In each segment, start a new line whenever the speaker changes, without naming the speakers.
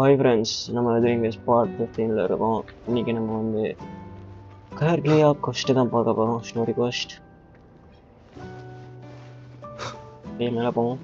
Hi friends, நம்ம wuthering waves part 15ல இருக்கோம். இன்னைக்கு நம்ம வந்து கார்கிலியா கொஸ்ட் தான் பார்க்க போறோம். ஸ்டோரி கொஸ்ட். மேலே போவோம்.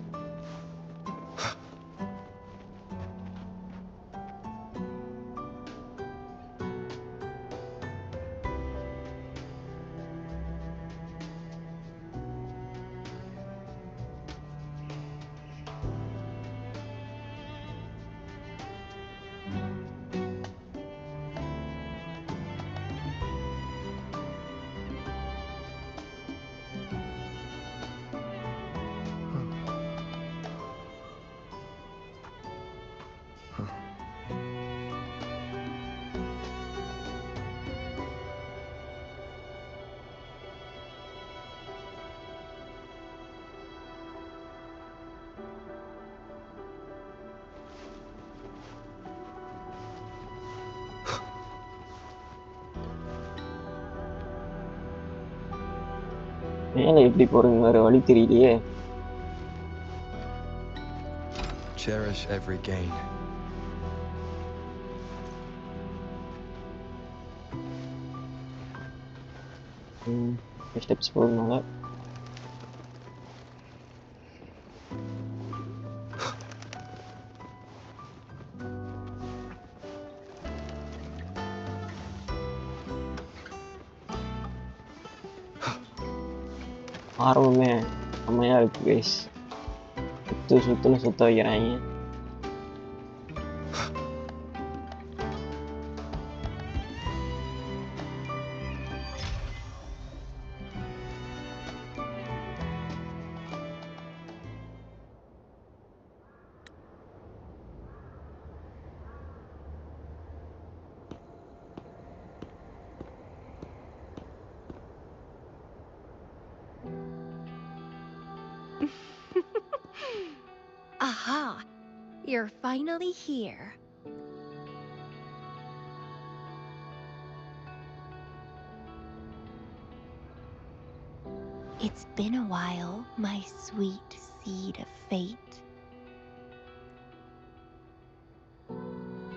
மேலே எப்படி போறது வேற வழி தெரியலையே.
Cherish every gain.
ஸ்டெப்ஸ் போகிறதுனால ஆர்வமே செம்மையாக இருக்கு கைஸ். சுற்றுன்னு சுத்த வைக்கிறாங்க.
Aha! You're finally here. It's been a while, my sweet seed of fate.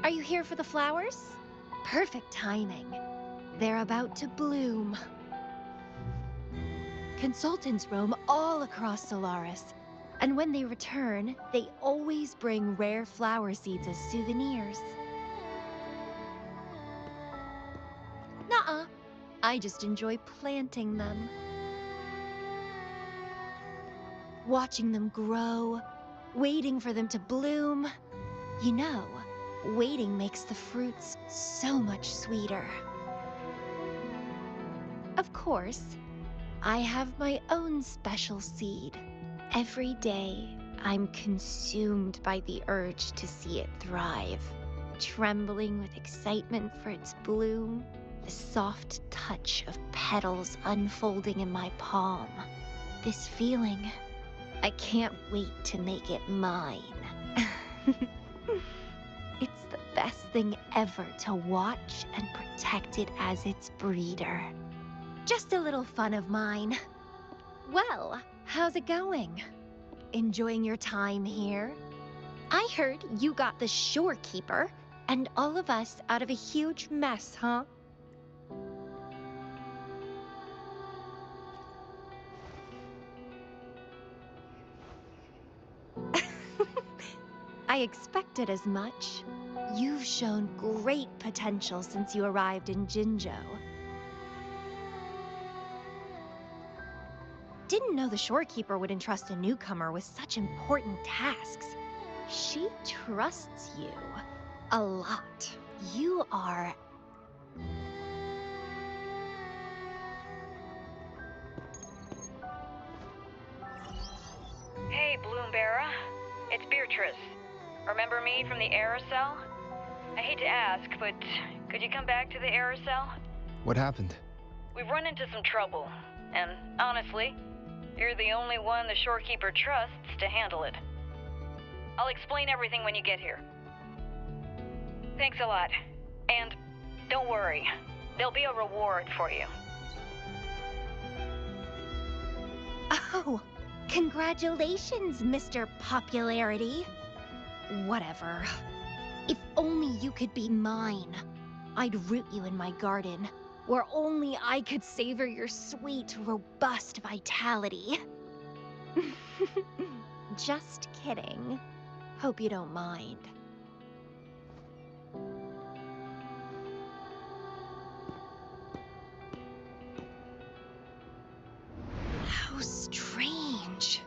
Are you here for the flowers? Perfect timing. They're about to bloom. Consultants roam all across Solaris. And when they return, they always bring rare flower seeds as souvenirs. Nuh-uh. I just enjoy planting them. Watching them grow, waiting for them to bloom. You know, waiting makes the fruits so much sweeter. Of course, I have my own special seed. Every day, I'm consumed by the urge to see it thrive, trembling with excitement for its bloom, the soft touch of petals unfolding in my palm. This feeling, I can't wait to make it mine. It's the best thing ever to watch and protect it as its breeder. Just a little fun of mine. Well, how's it going? Enjoying your time here? I heard you got the shorekeeper and all of us out of a huge mess, huh? I expected as much. You've shown great potential since you arrived in Jinzhou. Didn't know the shorekeeper would entrust a newcomer with such important tasks. She trusts you a lot. You are...
Hey, Bloomberra. It's Beatrice. Remember me from the aerosol? I hate to ask, but could you come back to the aerosol?
What happened?
We've run into some trouble, and honestly, you're the only one the shorekeeper trusts to handle it. I'll explain everything when you get here. Thanks a lot. And don't worry, there'll be a reward for you.
Oh, congratulations, Mr. Popularity. Whatever. If only you could be mine. I'd root you in my garden, where only I could savor your sweet, robust vitality. Just kidding. Hope you don't mind. How strange.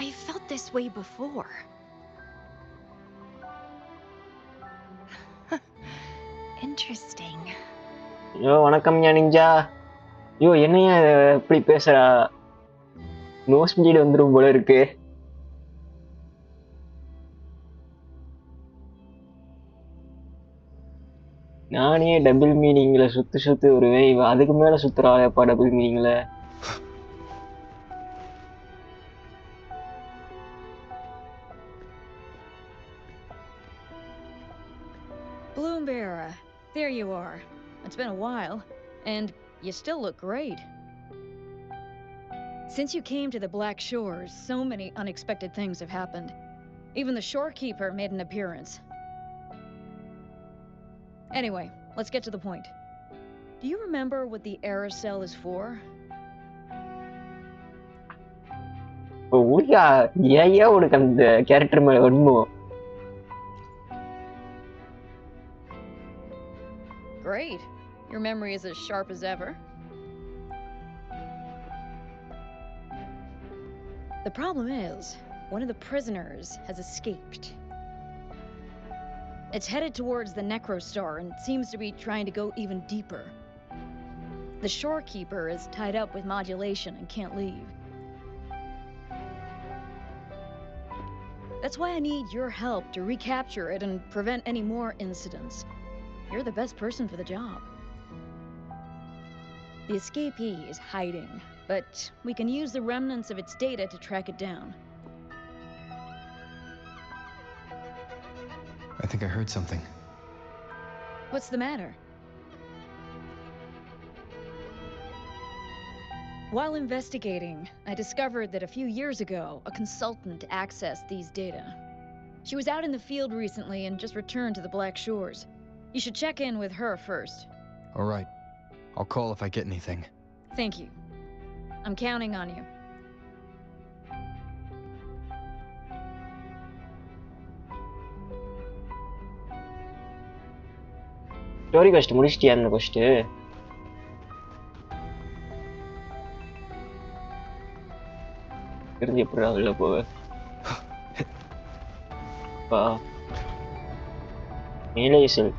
I felt this way before. Interesting.
Yo, வணக்கம் ninja. யோ, என்னையா இப்படி பேசுறா? Nose pleat வந்துரும் போல இருக்கு. நானே double மீனிங்ல சுத்து வருவேன். இவ அதுக்கு மேல சுத்துறாளேப்பா double மீனிங்ல.
Bloomberry, there you are. It's been a while, and you still look great. Since you came to the Black Shores, so many unexpected things have happened. Even the shorekeeper made an appearance. Anyway, let's get to the point. Do you remember what the aerosol is for?
ஊரியா ஏன் உனக்கு அந்த character மேல ஒண்ணும்?
Great. Your memory is as sharp as ever. The problem is, one of the prisoners has escaped. It's headed towards the Necrostar and seems to be trying to go even deeper. The shorekeeper is tied up with modulation and can't leave. That's why I need your help to recapture it and prevent any more incidents. You're the best person for the job. The escapee is hiding, but we can use the remnants of its data to track it down.
I think I heard something.
What's the matter? While investigating, I discovered that a few years ago, a consultant accessed these data. She was out in the field recently and just returned to the Black Shores. You should check in with her first.
All right. I'll call if I get anything.
Thank you. I'm counting on you.
Story quest முடிச்சிட்டியா அந்த quest? இருந்து எப்படிடா வெளில போவ? பா மேலே செல்.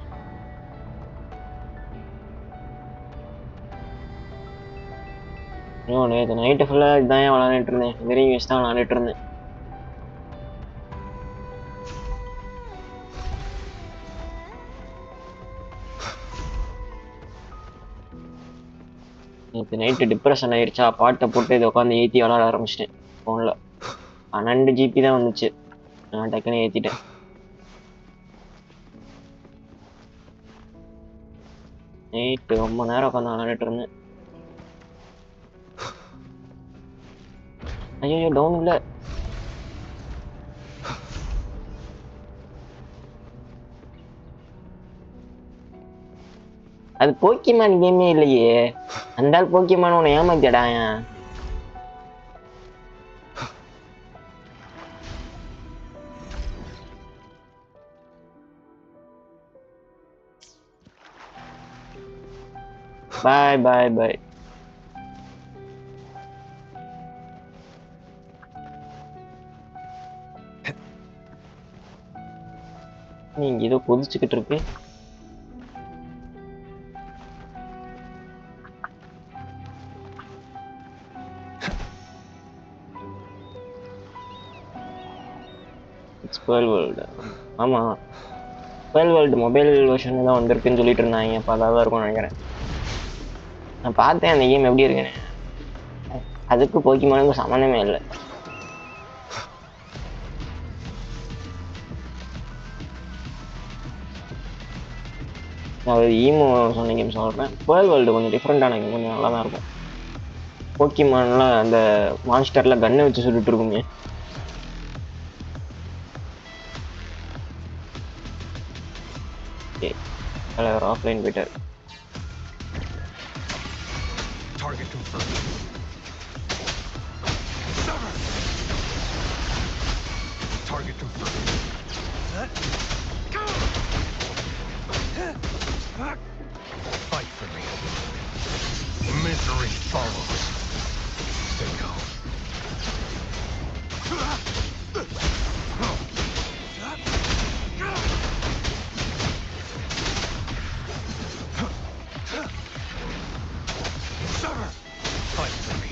நேற்று night ஃபுல்லாக இதுதான் விளாண்டுட்டு இருந்தேன். வெறும் வேஸ்ட் தான் விளாண்டுட்டு இருந்தேன். நேற்று நைட்டு டிப்ரெஷன் ஆயிடுச்சா, பாட்டை போட்டு இதை உட்காந்து ஏற்றி விளாட ஆரம்பிச்சிட்டேன் ஃபோனில். 12 GB தான் வந்துச்சு. நான் டக்குன்னு ஏற்றிட்டேன். நைட்டு ரொம்ப நேரம் உட்காந்து விளாண்டுட்டு இருந்தேன். ஐயோ டவுன் இல்லை. அது போக்கிமான் கேமே இல்லையே. அந்த ஆள் போக்கிமான் உன்னை ஏமாத்திடா. பாய் பாய் பாய். நீங்க ஏதோ கொதிச்சுக்கிட்டு இருக்கு. Pearl World. ஆமா, Pearl World மொபைல் வெர்ஷன் தான் வந்திருக்குன்னு சொல்லிட்டு இருந்தாங்க. அப்போ அதான் இருக்கும்னு நினைக்கிறேன். நான் பார்த்தேன் அந்த கேம் எப்படி இருக்குன்னு. அதுக்கு போக்கிமானுக்கு சம்மந்தமே இல்லை. நான் ஒரு ஈமோ சொன்ன கேம் சொல்கிறேன். Pearl World கொஞ்சம் டிஃப்ரெண்டான கேம், கொஞ்சம் நல்லா தான் இருக்கும். போக்கிமான்லாம் அந்த மான்ஸ்டர்ல கன்னை வச்சு சுட்டுட்டு இருக்குமே. ஓகே, அதில் ஆஃப்லைன் போயிட்டார்.
Target confirmed. Target confirmed. Fight for me. Misery follows. Stay calm. Fight for me.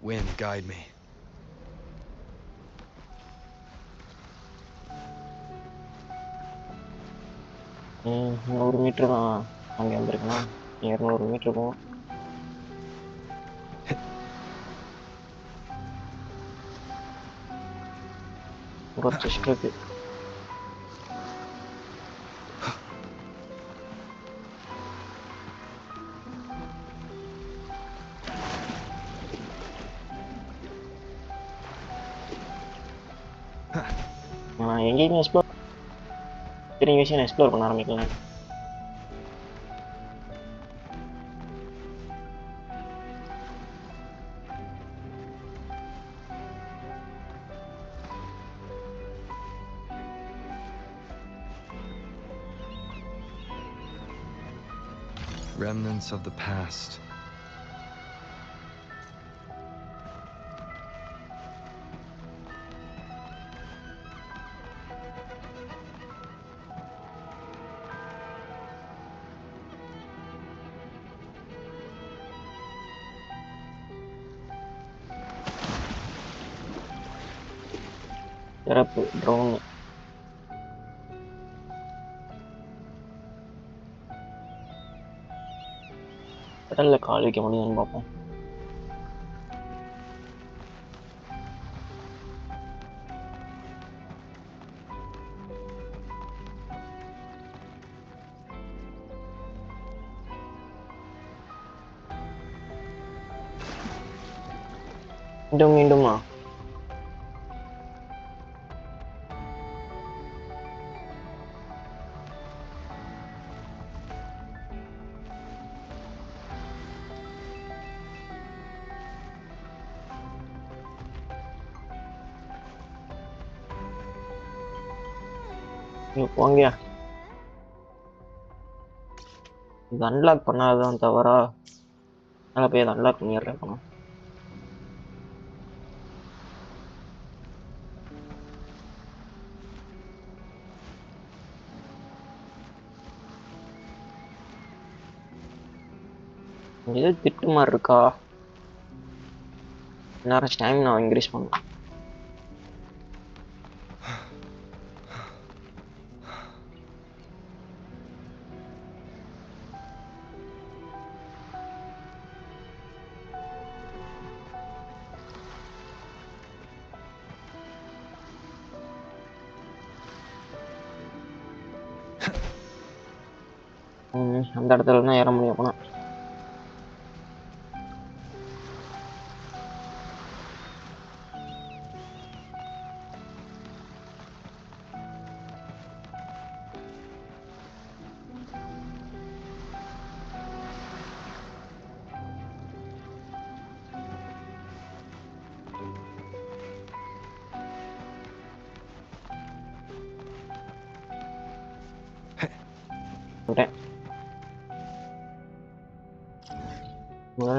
Wind, guide me.
ம், 100 மீட்டர் தான் அங்கே வந்திருக்கேன். 200 மீட்டர் போகும். ஒரு செஸ்ட் இருக்கு. நான் எங்கேயுமே எக்ஸ்ப்ளோர் பெரிய விஷயம் எக்ஸ்ப்ளோர் பண்ண ஆரம்பிக்கலாம்.
Remnants of the past.
சிறப்பு ட்ரோன். கடல்ல கால் வைக்க முடியும்னு பார்ப்போம். மீண்டும் மீண்டுமா? நீங்க போங்கயா. இது அன்லாக் பண்ணாதான் தவறா? அதனால போய் அதை அன்லாக் பண்ணிடுறேன். பணம் ஏதோ திட்டு மாதிரி இருக்கா? நேரம் ஸ்டாமினா இன்க்ரீஸ் பண்ணலாம். அந்த இடத்துல தான் ஏற முடியும். போனா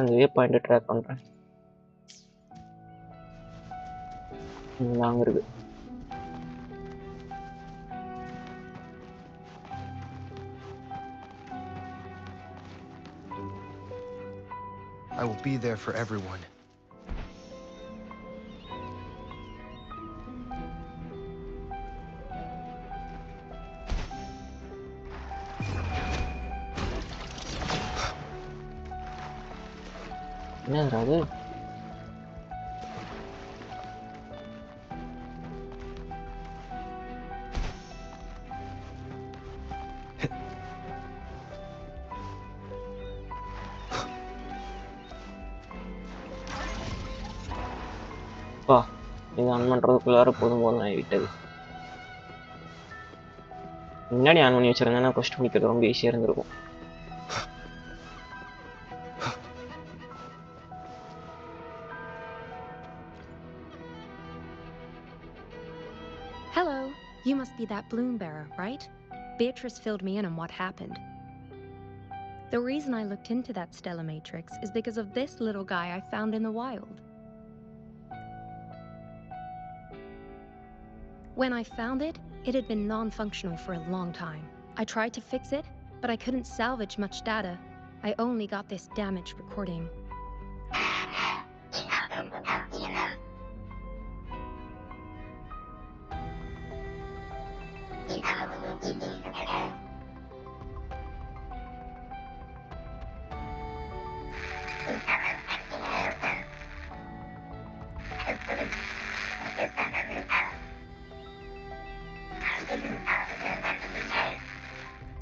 இந்த வே பாயிண்ட் ட்ராக் பண்றேன். அங்க இருக்கு.
I will be there for everyone.
என்னடா அது? இது ஆன் பண்ணுறதுக்குள்ளார போதும் போதும் ஆகிவிட்டது. முன்னாடி ஆன் பண்ணி வச்சுருந்தேன்னா ஃபஸ்ட் முடிக்கிறது ரொம்ப ஈஸியாக இருந்திருக்கும்.
Hello, you must be that bloom bearer, right? Beatrice filled me in on what happened. The reason I looked into that Stella Matrix is because of this little guy I found in the wild. When I found it, it had been non-functional for a long time. I tried to fix it, but I couldn't salvage much data. I only got this damaged recording.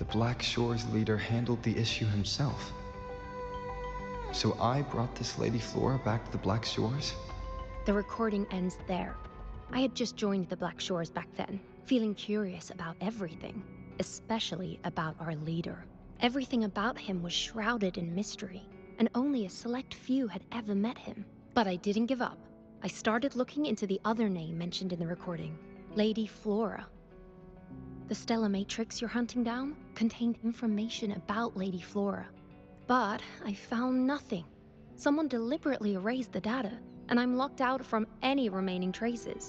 The Black Shores leader handled the issue himself. So I brought this Lady Flora back to the Black Shores?
The recording ends there. I had just joined the Black Shores back then, feeling curious about everything, especially about our leader. Everything about him was shrouded in mystery, and only a select few had ever met him. But I didn't give up. I started looking into the other name mentioned in the recording, Lady Flora. The Stella Matrix you're hunting down contained information about Lady Flora. But I found nothing. Someone deliberately erased the data, and I'm locked out from any remaining traces.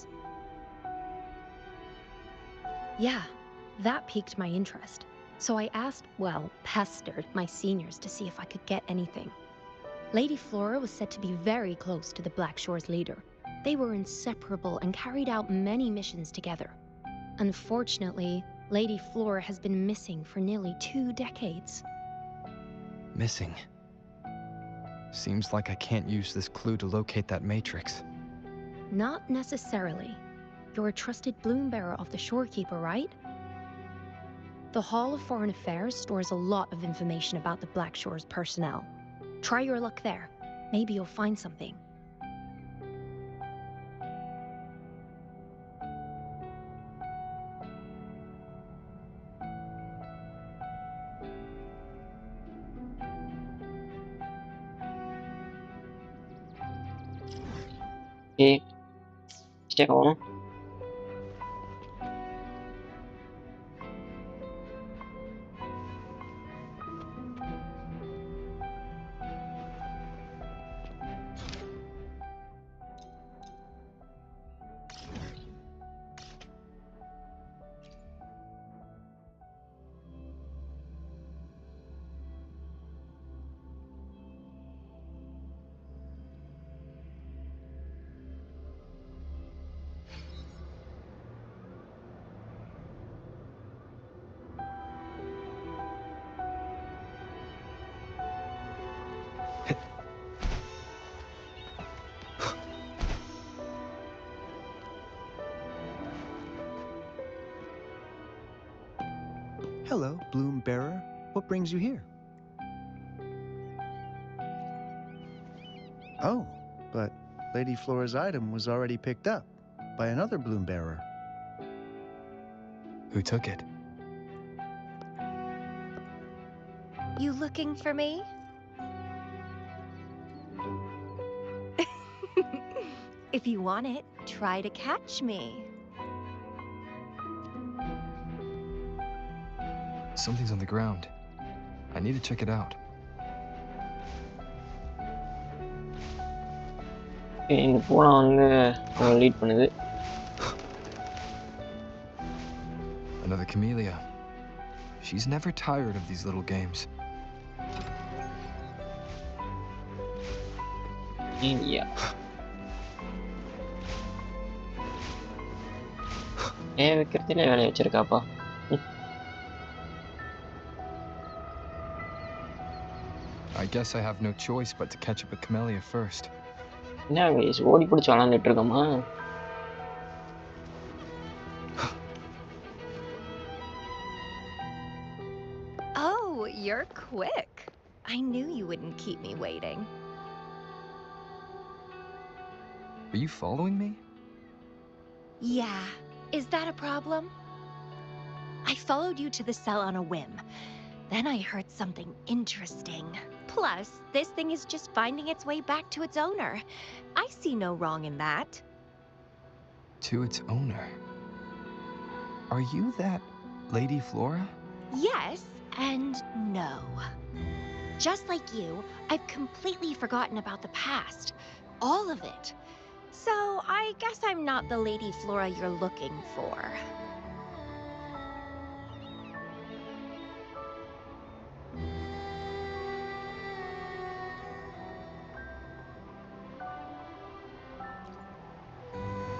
Yeah, that piqued my interest. So I asked, pestered my seniors to see if I could get anything. Lady Flora was said to be very close to the Black Shores leader. They were inseparable and carried out many missions together. Unfortunately, Lady Flora has been missing for nearly 2 decades.
Missing. Seems like I can't use this clue to locate that matrix.
Not necessarily. You're a trusted bloom bearer of the Shorekeeper, right? The Hall of Foreign Affairs stores a lot of information about the Black Shores personnel. Try your luck there. Maybe you'll find something.
Okay. Check on.
Hello, Bloom Bearer. What brings you here? Oh, but Lady Flora's item was already picked up by another Bloom Bearer.
Who took it?
You looking for me? If you want it, try to catch me.
Something's on the ground. I need to check it out.
இந்த பூனை வந்து lead பண்ணுது.
Another camellia. She's never tired of these little games.
Yeah. வைக்கிறதுல வேலையை வச்சிருக்காப்பா.
I guess I have no choice but to catch up with Camellia first.
என்ன guys ஓடி பிடிச்சி விளாண்டுட்டு இருக்கோமா?
Oh, you're quick. I knew you wouldn't keep me waiting.
Are you following me?
Yeah, is that a problem? I followed you to the cell on a whim. Then I heard something interesting. Plus, this thing is just finding its way back to its owner. I see no wrong in that.
To its owner? Are you that Lady Flora?
Yes and no. Just like you, I've completely forgotten about the past. All of it. So I guess I'm not the Lady Flora you're looking for.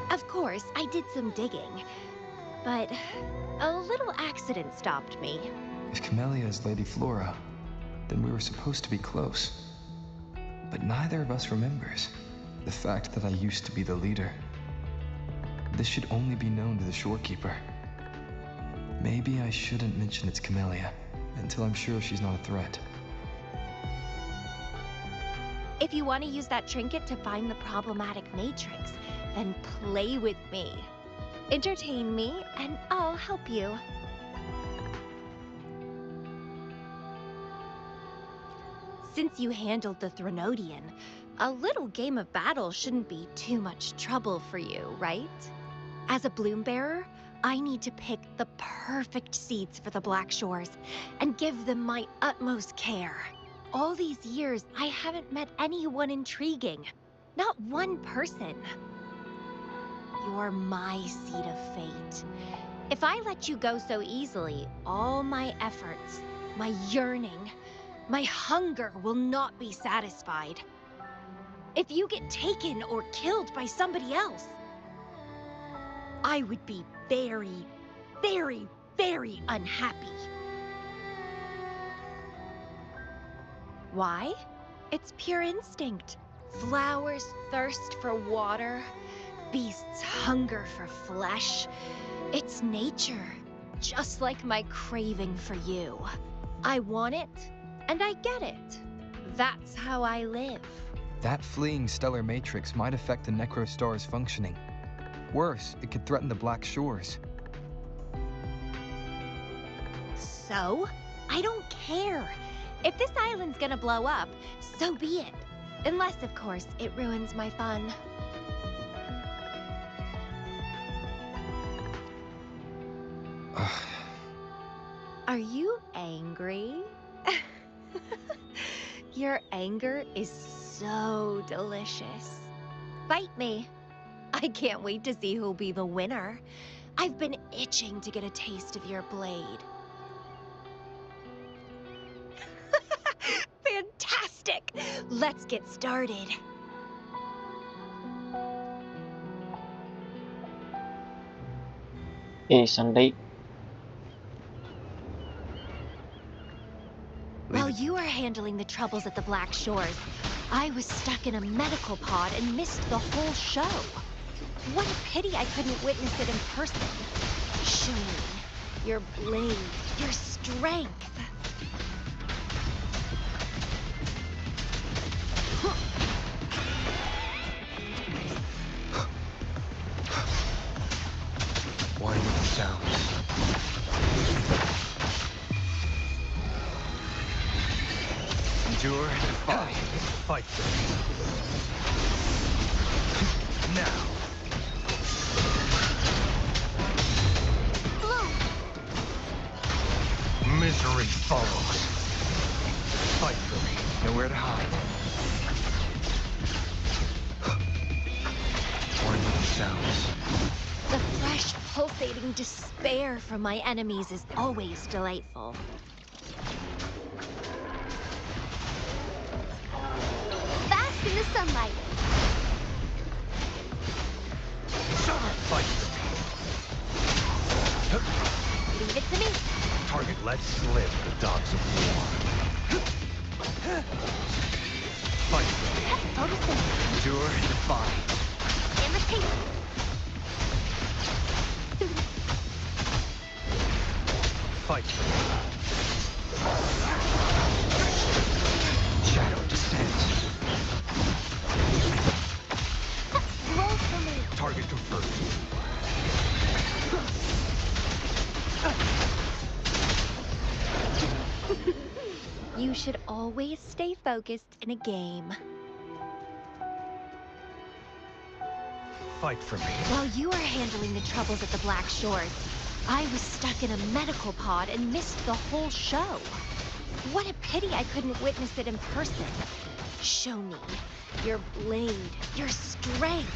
Of course, I did some digging, but a little accident stopped me.
If Camellia is Lady Flora, then we were supposed to be close. But neither of us remembers the fact that I used to be the leader. This should only be known to the shorekeeper. Maybe I shouldn't mention it's Camellia until I'm sure she's not a threat.
If you want to use that trinket to find the problematic matrix, then play with me. Entertain me, and I'll help you. Since you handled the Threnodian, a little game of battle shouldn't be too much trouble for you, right? As a bloom bearer, I need to pick the perfect seeds for the Black Shores and give them my utmost care. All these years, I haven't met anyone intriguing. Not one person. You're my seed of fate. If I let you go so easily, all my efforts, my yearning, my hunger will not be satisfied. If you get taken or killed by somebody else, I would be very, very, very unhappy. Why? It's pure instinct. Flowers thirst for water. Beasts hunger for flesh. It's nature, just like my craving for you. I want it, and I get it. That's how I live.
That fleeing stellar matrix might affect the Necrostar's functioning. Worse, it could threaten the Black Shores.
So? I don't care. If this island's gonna blow up, so be it. Unless, of course, it ruins my fun. Are you angry? Your anger is so delicious. Fight me. I can't wait to see who'll be the winner. I've been itching to get a taste of your blade. Fantastic! Let's get started.
Sunday.
While you were handling the troubles at the Black Shores, I was stuck in a medical pod and missed the whole show. What a pity I couldn't witness it in person. Show me your blade, your strength.
Why make sounds? Endure and defy. Fight them. Now. Misery follows. Fight them. Nowhere to hide. Why make sounds?
The fresh, pulsating despair from my enemies is always delightful. Bask in the sunlight.
Fight.
Leave it to me.
Target let slip the dogs of war. Fight.
Focus
Endure and defy.
in. Imitate.
Fight. Shadow descends.
Roll for me.
Target confirmed.
should always stay focused in a game.
Fight for me.
While you were handling the troubles at the Black Shores, I was stuck in a medical pod and missed the whole show. What a pity I couldn't witness it in person. Show me your blade, your strength.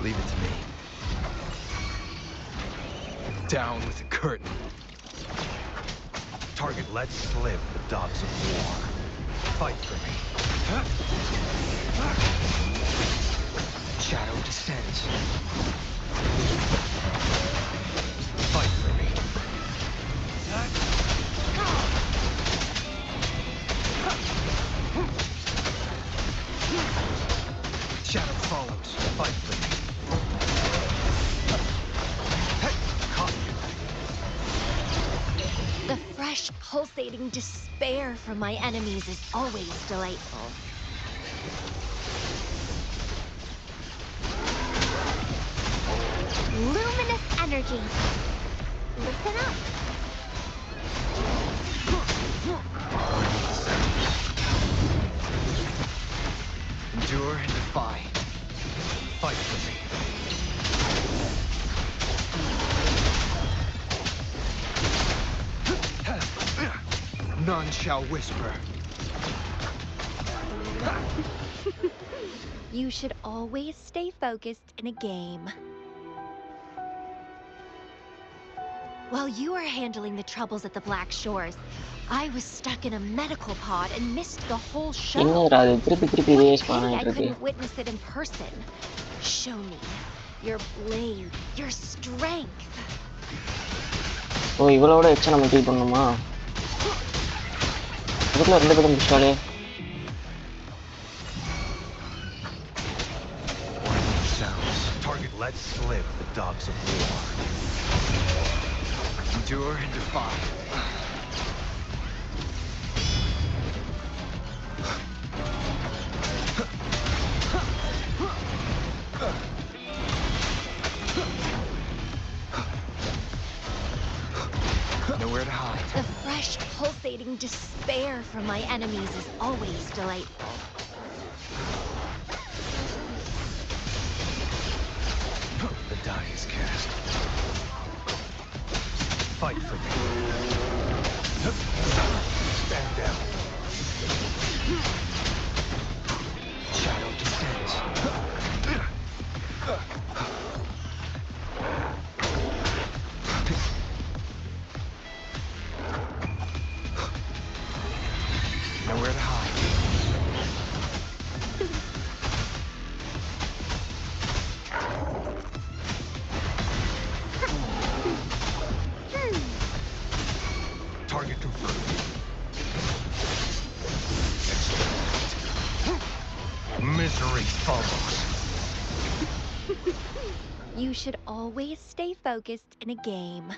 Leave it to me. Down with the curtain. Target lets slip the dogs of war. Fight for me. Shadow descends. Fight for me. Shadow follows. Fight for me. Hey, caught you.
The fresh, pulsating despair from my enemies is always delightful. Luminous energy. Listen up.
Endure and defy. Fight for me. None shall whisper.
You should always stay focused in a game. While you were handling the troubles at the Black Shores, I was stuck in a medical pod and missed the whole show.
என்னடா அது திருப்பி திருப்பி
What a
race
pity
பண்ணிட்டு
I
இருக்கு.
couldn't witness it in person. Show me your blade, your strength.
ஓ இவளோட extra நம்ம kill பண்ணணுமா? இதுக்குள்ள ரெண்டு பேரும் முடிச்சாலே.
Sounds. Target lets slip the dogs of war. Endure and defy. Nowhere to hide.
The fresh, pulsating despair from my enemies is always delightful.
The die is cast. Fight for me. Stand down. Shadow descends. Nowhere to hide. Target confirmed. Misery follows.
You should always stay focused in a game.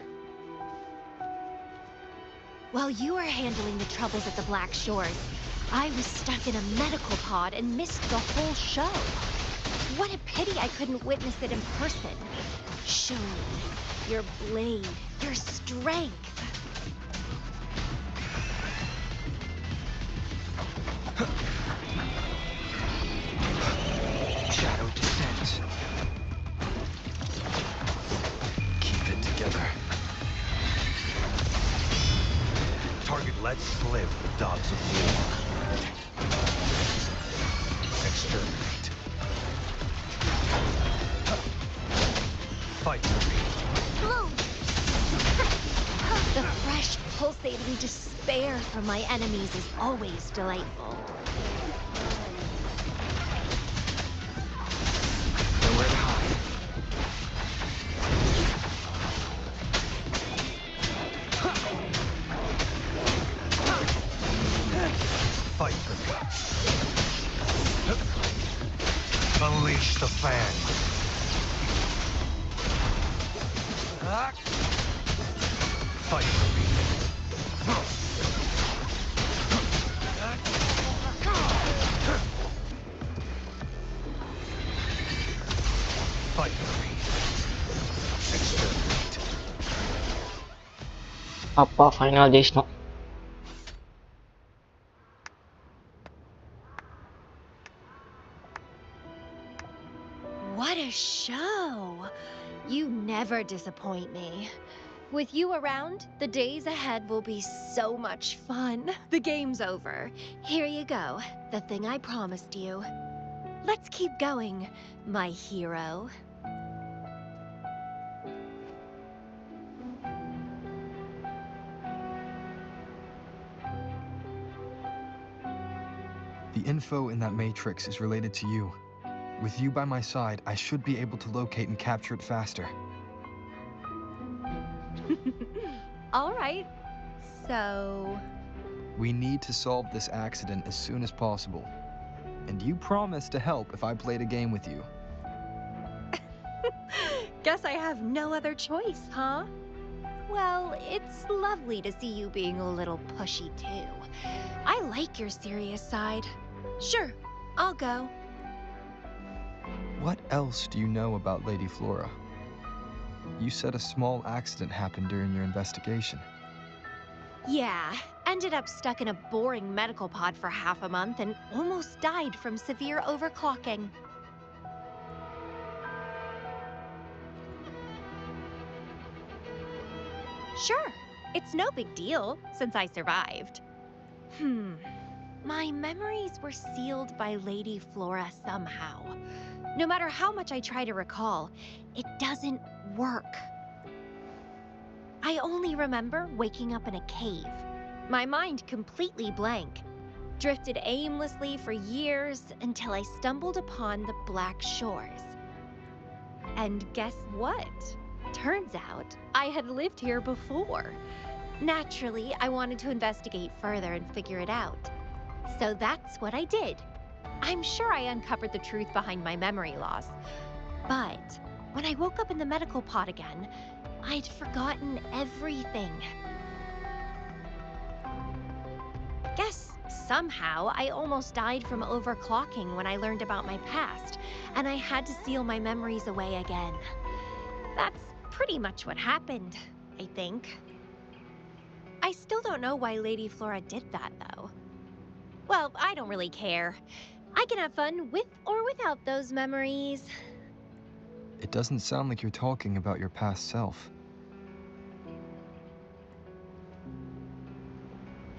While you were handling the troubles at the Black Shores, I was stuck in a medical pod and missed the whole show. What a pity I couldn't witness it in person. Show me your blade, your strength.
Shadow descends. Keep it together. Target lets slip the dogs of war. Exterminate. Fight for me.
The fresh, pulsating despair from my enemies is always delightful.
Nowhere to hide. Fight for me. Unleash the fan. Fight for me. Fight for me. Exterminate.
அப்பா final ஜெயிச்சிட்டோம்.
What a show! You never disappoint me. With you around, the days ahead will be so much fun. The game's over. Here you go, the thing I promised you. Let's keep going, my hero.
The info in that matrix is related to you. With you by my side, I should be able to locate and capture it faster.
All right. So...
We need to solve this accident as soon as possible. And you promised to help if I played a game with you.
Guess I have no other choice, huh? Well, it's lovely to see you being a little pushy, too. I like your serious side. Sure, I'll go.
What else do you know about Lady Flora? You said a small accident happened during your investigation.
Yeah, ended up stuck in a boring medical pod for half a month and almost died from severe overclocking. Sure, it's no big deal since I survived. My memories were sealed by Lady Flora somehow. No matter how much I try to recall, it doesn't work. I only remember waking up in a cave, my mind completely blank, drifted aimlessly for years until I stumbled upon the Black Shores. And guess what? Turns out I had lived here before. Naturally, I wanted to investigate further and figure it out. So that's what I did. I'm sure I uncovered the truth behind my memory loss. But when I woke up in the medical pod again, I'd forgotten everything. Guess somehow I almost died from overclocking when I learned about my past, and I had to seal my memories away again. That's pretty much what happened, I think. I still don't know why Lady Flora did that, though. Well, I don't really care. I can have fun with or without those memories.
It doesn't sound like you're talking about your past self.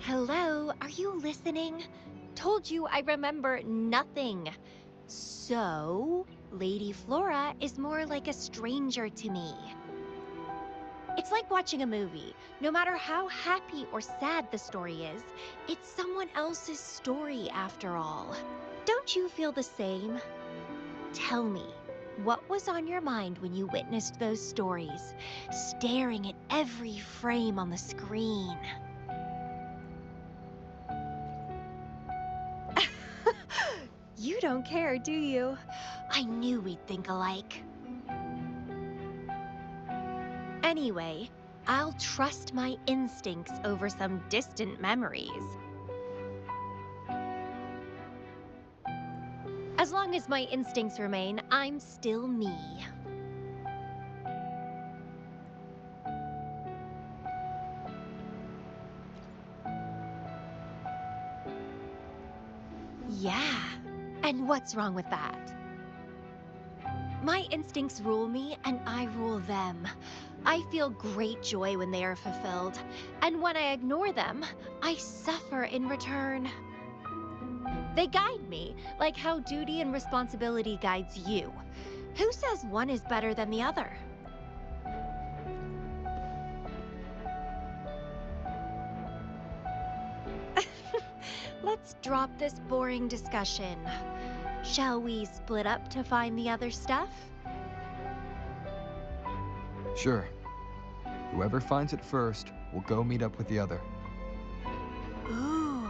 Hello, are you listening? Told you I remember nothing. So, Lady Flora is more like a stranger to me. It's like watching a movie. No matter how happy or sad the story is, it's someone else's story after all. Don't you feel the same? Tell me, what was on your mind when you witnessed those stories, staring at every frame on the screen? You don't care, do you? I knew we'd think alike. Anyway, I'll trust my instincts over some distant memories. As long as my instincts remain, I'm still me. Yeah, and what's wrong with that? My instincts rule me, and I rule them. I feel great joy when they are fulfilled, and when I ignore them, I suffer in return. They guide me, like how duty and responsibility guides you. Who says one is better than the other? Let's drop this boring discussion. Shall we split up to find the other stuff?
Sure. Whoever finds it first will go meet up with the other.
Ooh,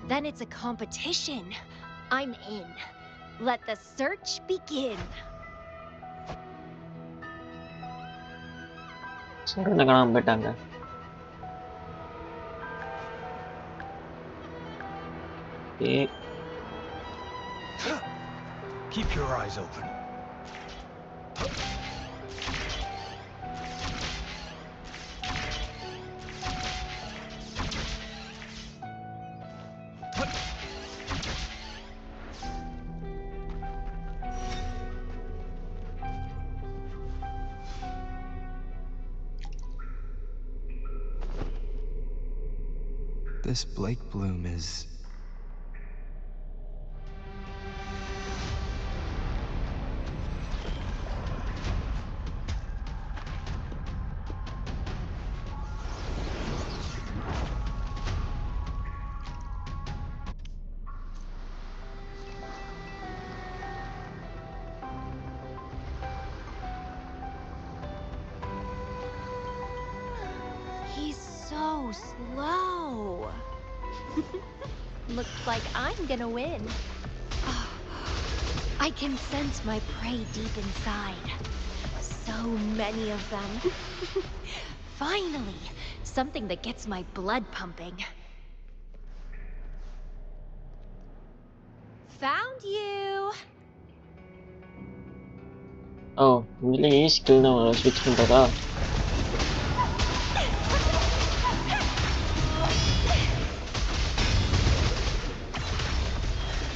then it's a competition. I'm in. Let the search begin.
Saravana காணாம போயிட்டாங்க.
Keep your eyes open.
This Blake Bloom is...
He's so slow. Looks like I'm gonna win. Oh, I can sense my prey deep inside. So many of them. Finally, something that gets my blood pumping. Found you!
Oh, இதுலயே skill தான் ஸ்விட்ச் பண்றதா?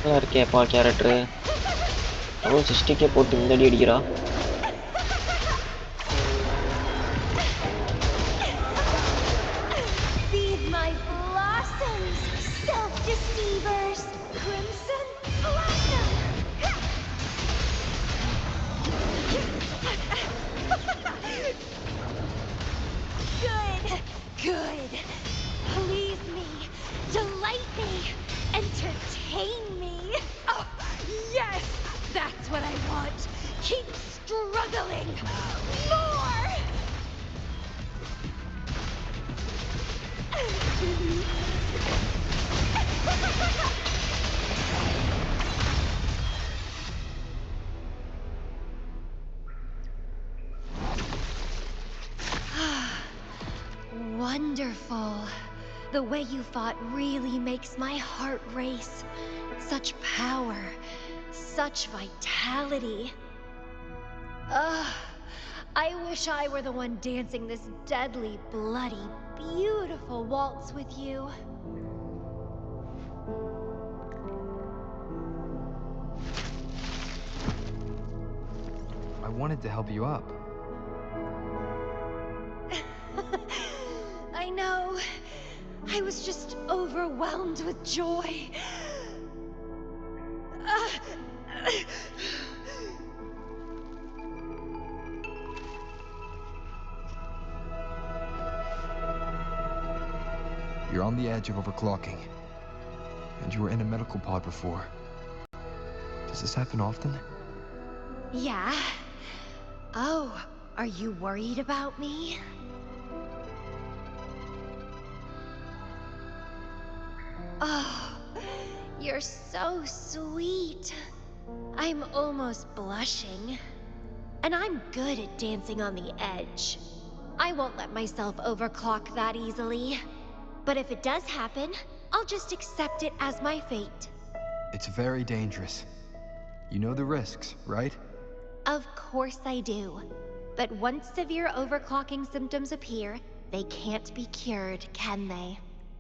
நல்லா இருக்கேப்பா character. அவன் 60k போட்டு இந்த அடி அடிக்கிறா.
Feed my blossoms, self-deceivers! Crimson blossom! Good, good. Please me, delight me, entertain me. Oh, yes, that's what I want. Keep struggling. More! Wonderful. The way you fought really makes my heart race. Such power, such vitality. I wish I were the one dancing this deadly, bloody, beautiful waltz with you.
I wanted to help you up.
I know. I was just overwhelmed with joy.
You're on the edge of overclocking. And you were in a medical pod before. Does this happen often?
Yeah. Oh, are you worried about me? Oh, you're so sweet. I'm almost blushing. And I'm good at dancing on the edge. I won't let myself overclock that easily. But if it does happen, I'll just accept it as my fate.
It's very dangerous. You know the risks, right?
Of course I do. But once severe overclocking symptoms appear, they can't be cured, can they?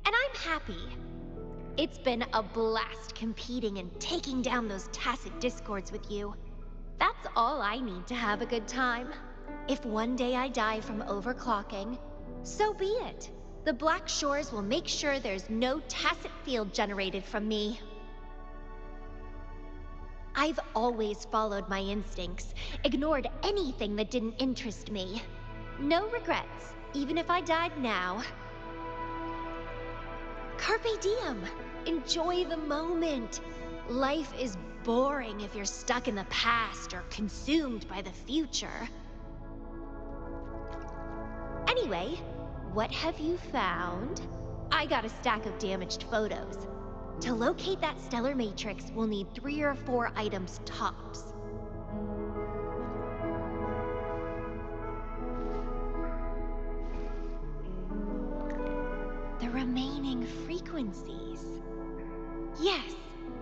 And I'm happy. It's been a blast competing and taking down those tacit discords with you. That's all I need to have a good time. If one day I die from overclocking, so be it. The Black Shores will make sure there's no tacit field generated from me. I've always followed my instincts, ignored anything that didn't interest me. No regrets, even if I died now. Carpe diem. Enjoy the moment. Life is boring if you're stuck in the past or consumed by the future. Anyway, what have you found? I got a stack of damaged photos. To locate that stellar matrix, we'll need 3 or 4 items tops. The remaining frequencies. Yes,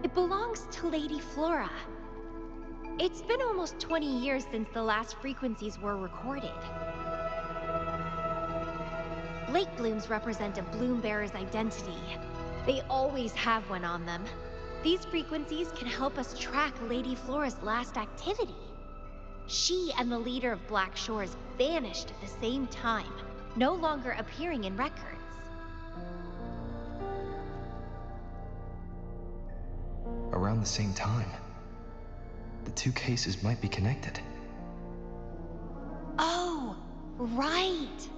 it belongs to Lady Flora. It's been almost 20 years since the last frequencies were recorded. Blake blooms represent a bloom bearer's identity. They always have one on them. These frequencies can help us track Lady Flora's last activity. She and the leader of Black Shores vanished at the same time, no longer appearing in records.
around the same time. The two cases might be connected.
Oh, right.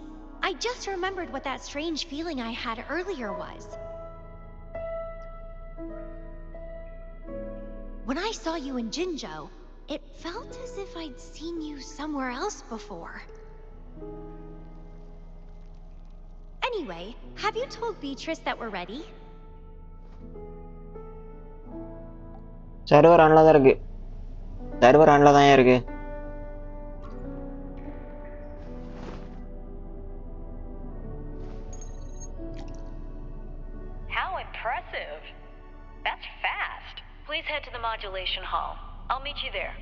I just remembered what that strange feeling I had earlier was. When I saw you in Jinzhou, it felt as if I'd seen you somewhere else before. Anyway, have you told Beatrice that we're ready?
Server ஆன்ல தான் இருக்கு. Server ஆன்ல தான் இருக்கு.
How impressive. That's fast. Please head to the modulation hall. I'll meet you there.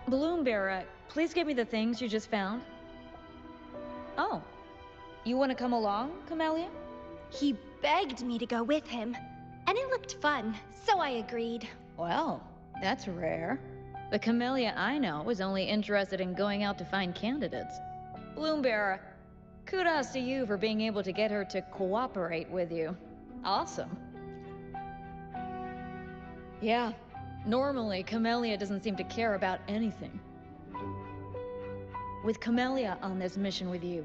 Balloon Bearer, please give me the things you just found. Oh, you want to come along, Camellia?
He begged me to go with him, and it looked fun, so I agreed.
Well, that's rare. The Camellia I know is only interested in going out to find candidates. Balloon Bearer, kudos to you for being able to get her to cooperate with you. Awesome. Yeah, normally Camellia doesn't seem to care about anything. With Camellia on this mission with you,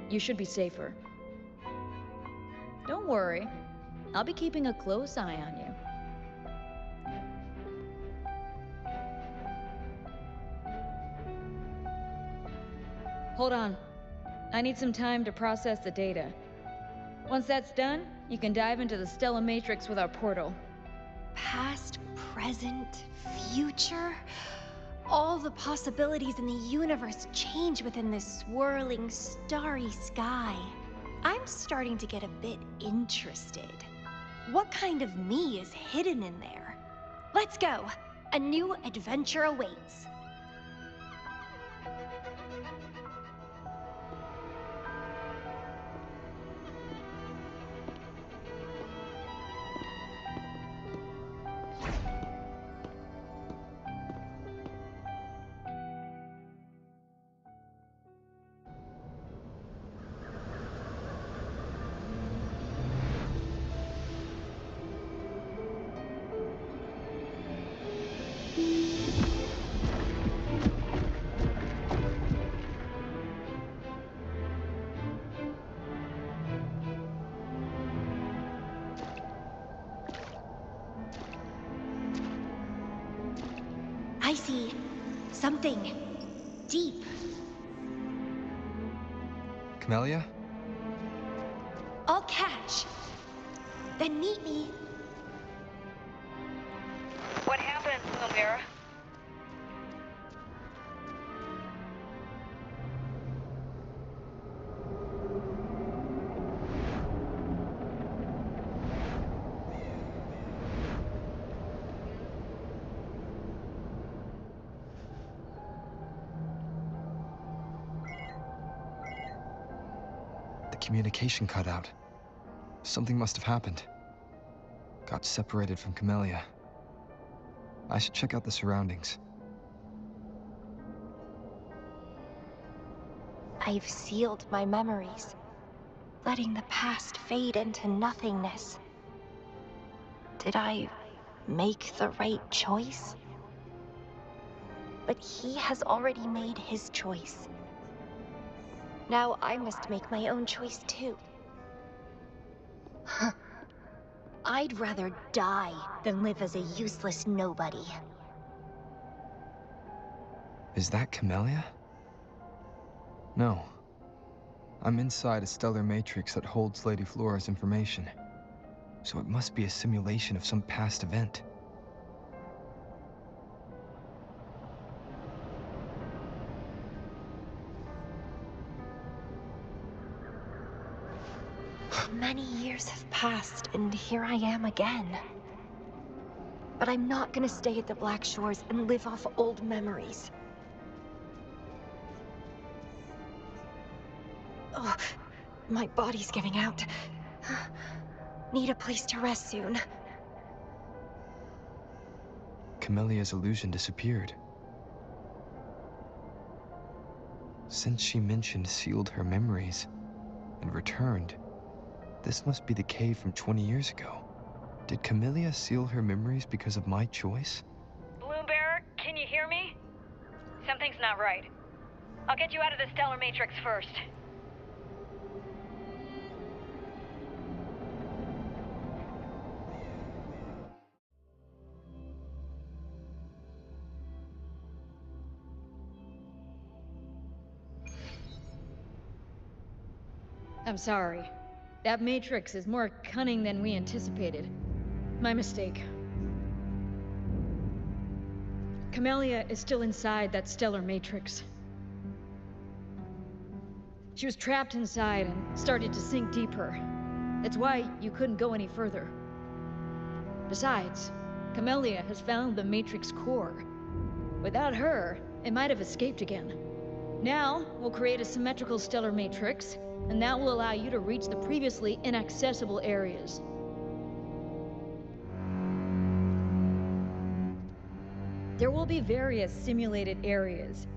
you should be safer. Don't worry, I'll be keeping a close eye on you. Hold on. I need some time to process the data. Once that's done, you can dive into the Stellar Matrix with our portal.
Past, present, future. All the possibilities in the universe change within this swirling, starry sky. I'm starting to get a bit interested. What kind of me is hidden in there? Let's go. A new adventure awaits. I see something deep.
Camellia?
I'll catch. Then meet me.
What happened, Lumira?
Communication cut out. Something must have happened. Got separated from Camellia. I should check out the surroundings.
I've sealed my memories, letting the past fade into nothingness. Did I make the right choice? But he has already made his choice. Now I must make my own choice too. I'd rather die than live as a useless nobody.
Is that Camellia? No. I'm inside a stellar matrix that holds Lady Flora's information. So it must be a simulation of some past event.
Many years have passed, and here I am again.
But I'm not gonna stay at the Black Shores and live off old memories. Oh, my body's giving out. Need a place to rest soon.
Camelia's illusion disappeared. Since she mentioned sealed her memories and returned, this must be the cave from 20 years ago. Did Camellia seal her memories because of my choice?
Bloombearer, can you hear me? Something's not right. I'll get you out of the stellar matrix first.
I'm sorry. That matrix is more cunning than we anticipated. My mistake. Camellia is still inside that stellar matrix. She was trapped inside and started to sink deeper. That's why you couldn't go any further. Besides, Camellia has found the matrix core. Without her, it might have escaped again. Now, we'll create a symmetrical stellar matrix, and that will allow you to reach the previously inaccessible areas. There will be various simulated areas.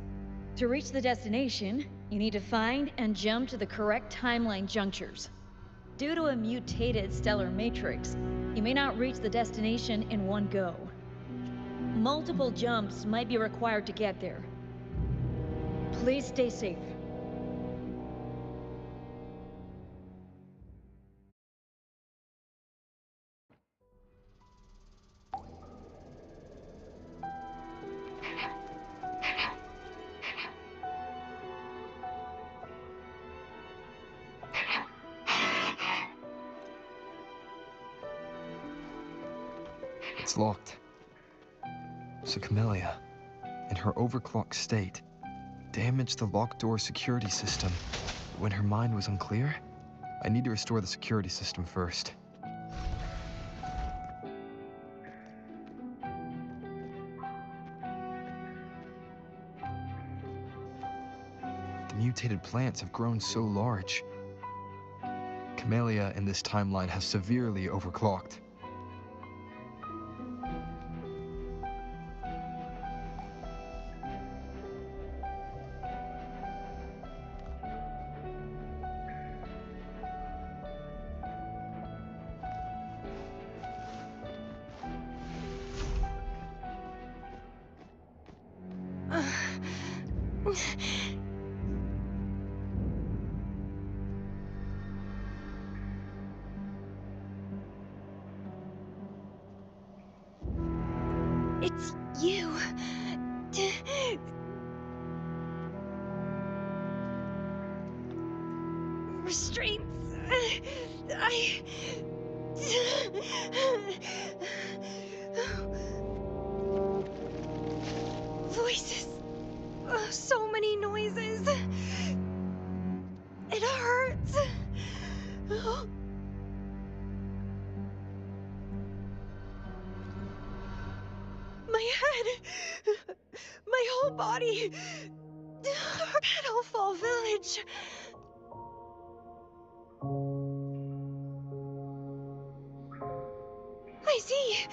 To reach the destination, you need to find and jump to the correct timeline junctures. Due to a mutated stellar matrix, you may not reach the destination in one go. Multiple jumps might be required to get there. Please stay safe.
It's locked. So Camellia, in her overclocked state, damaged the locked door security system. When her mind was unclear, I need to restore the security system first. The mutated plants have grown so large. Camellia in this timeline has severely overclocked.
It's you. Restraints. Voices. So many noises. It hurts. My head. My whole body. Petalfall Village. I see.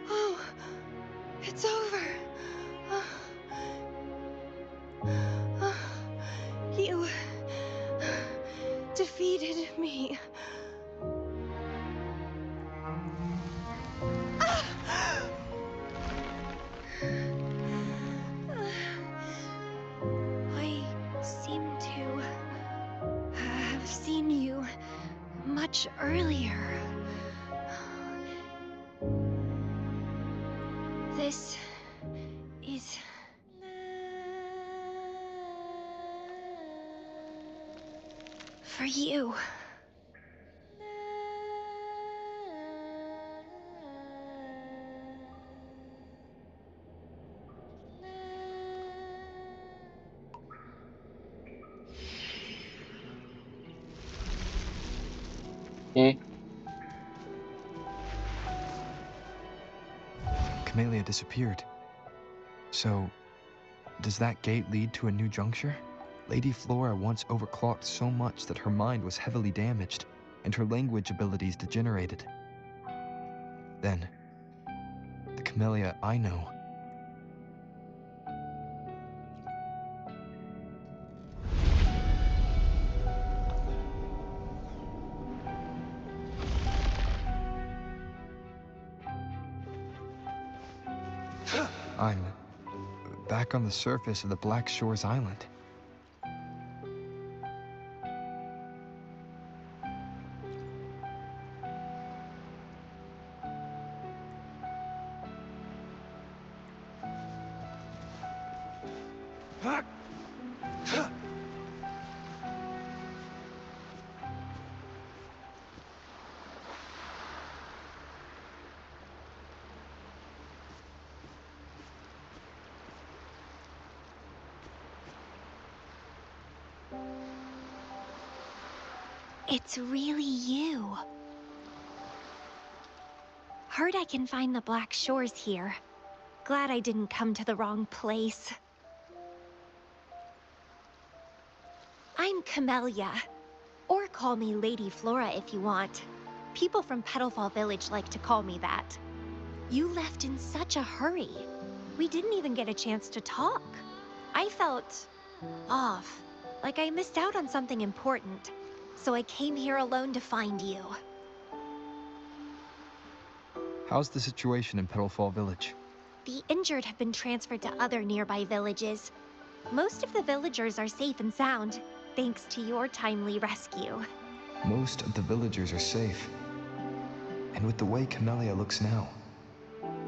Oh, it's over. You defeated me. I seem to have seen you much earlier. This is... for you.
camellia disappeared. So, does that gate lead to a new juncture? Lady Flora once overclocked so much that her mind was heavily damaged, and her language abilities degenerated. Then, the camellia I know. I'm back on the surface of the Black Shores Island.
It's really you. Heard I can find the Black Shores here. Glad I didn't come to the wrong place. I'm Camellia. Or call me Lady Flora if you want. People from Petalfall Village like to call me that. You left in such a hurry. We didn't even get a chance to talk. I felt off, like I missed out on something important. So I came here alone to find you.
How's the situation in Petalfall Village?
The injured have been transferred to other nearby villages. Most of the villagers are safe and sound, thanks to your timely rescue.
Most of the villagers are safe. And with the way Camellia looks now,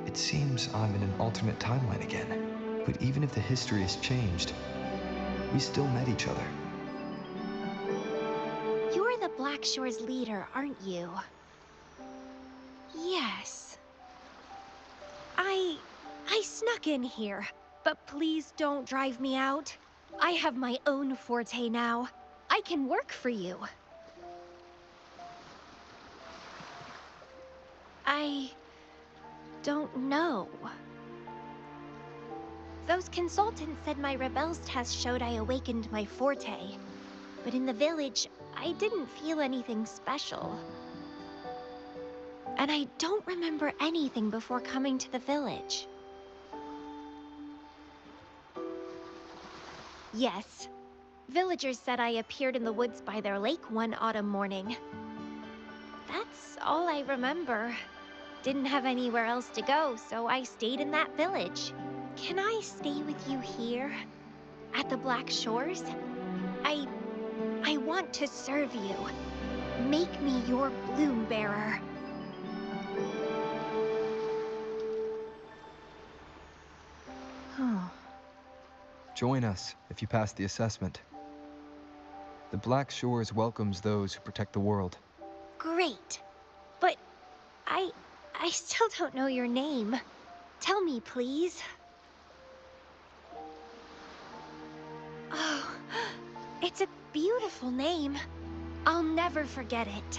it seems I'm in an alternate timeline again. But even if the history has changed, we still met each other.
You're the Black Shores leader, aren't you? Yes. I snuck in here, but please don't drive me out. I have my own forte now. I can work for you. I don't know. Those consultants said my rebels test showed I awakened my forte. But in the village, I didn't feel anything special. And I don't remember anything before coming to the village. Yes. Villagers said I appeared in the woods by their lake one autumn morning. That's all I remember. Didn't have anywhere else to go, so I stayed in that village. Can I stay with you here? At the Black Shores? I want to serve you. Make me your bloom bearer.
Join us if you pass the assessment. The Black Shores welcomes those who protect the world.
Great. But I still don't know your name. Tell me, please. Oh, it's a beautiful name. I'll never forget it.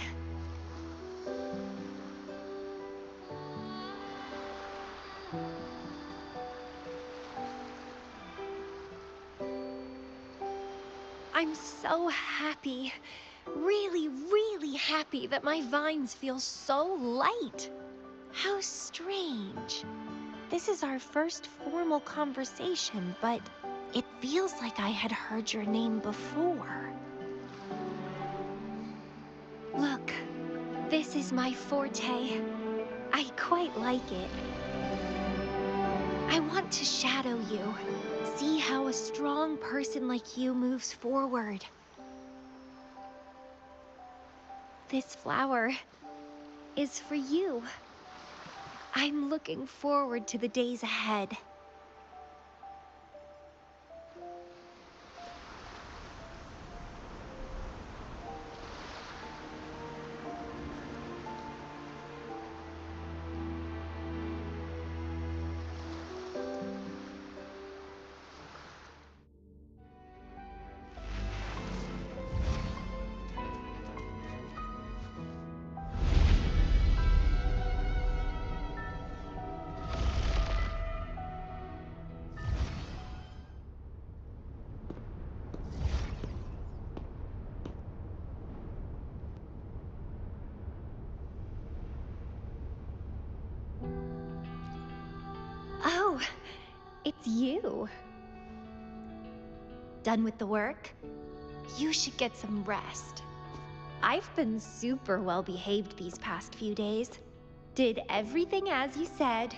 I'm so happy. Really, really happy that my vines feel so light. How strange. This is our first formal conversation, but it feels like I had heard your name before. Look, this is my forte. I quite like it. I want to shadow you. See how a strong person like you moves forward. This flower is for you. I'm looking forward to the days ahead. it's you. Done with the work? You should get some rest. I've been super well behaved these past few days. Did everything as you said.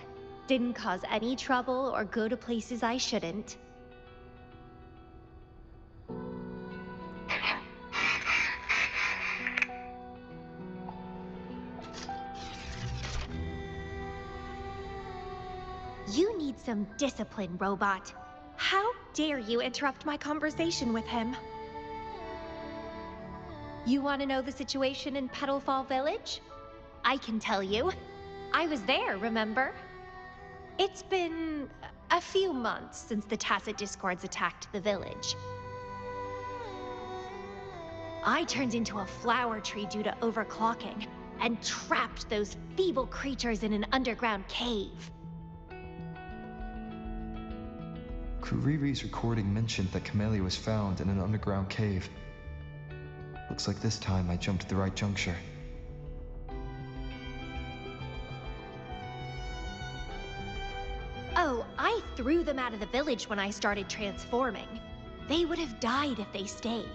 Didn't cause any trouble or go to places I shouldn't. You need some discipline, robot. How dare you interrupt my conversation with him? You want to know the situation in Petalfall Village? I can tell you. I was there, remember? It's been a few months since the Tacit Discords attacked the village. I turned into a flower tree due to overclocking, and trapped those feeble creatures in an underground cave.
Kuriri's recording mentioned that Camellia was found in an underground cave. Looks like this time I jumped at the right juncture.
Oh, I threw them out of the village when I started transforming. They would have died if they stayed.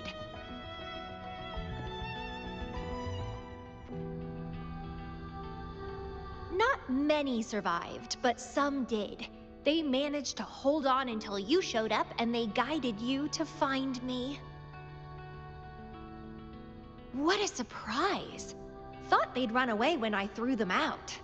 Not many survived, but some did. They managed to hold on until you showed up, and they guided you to find me. What a surprise! Thought they'd run away when I threw them out.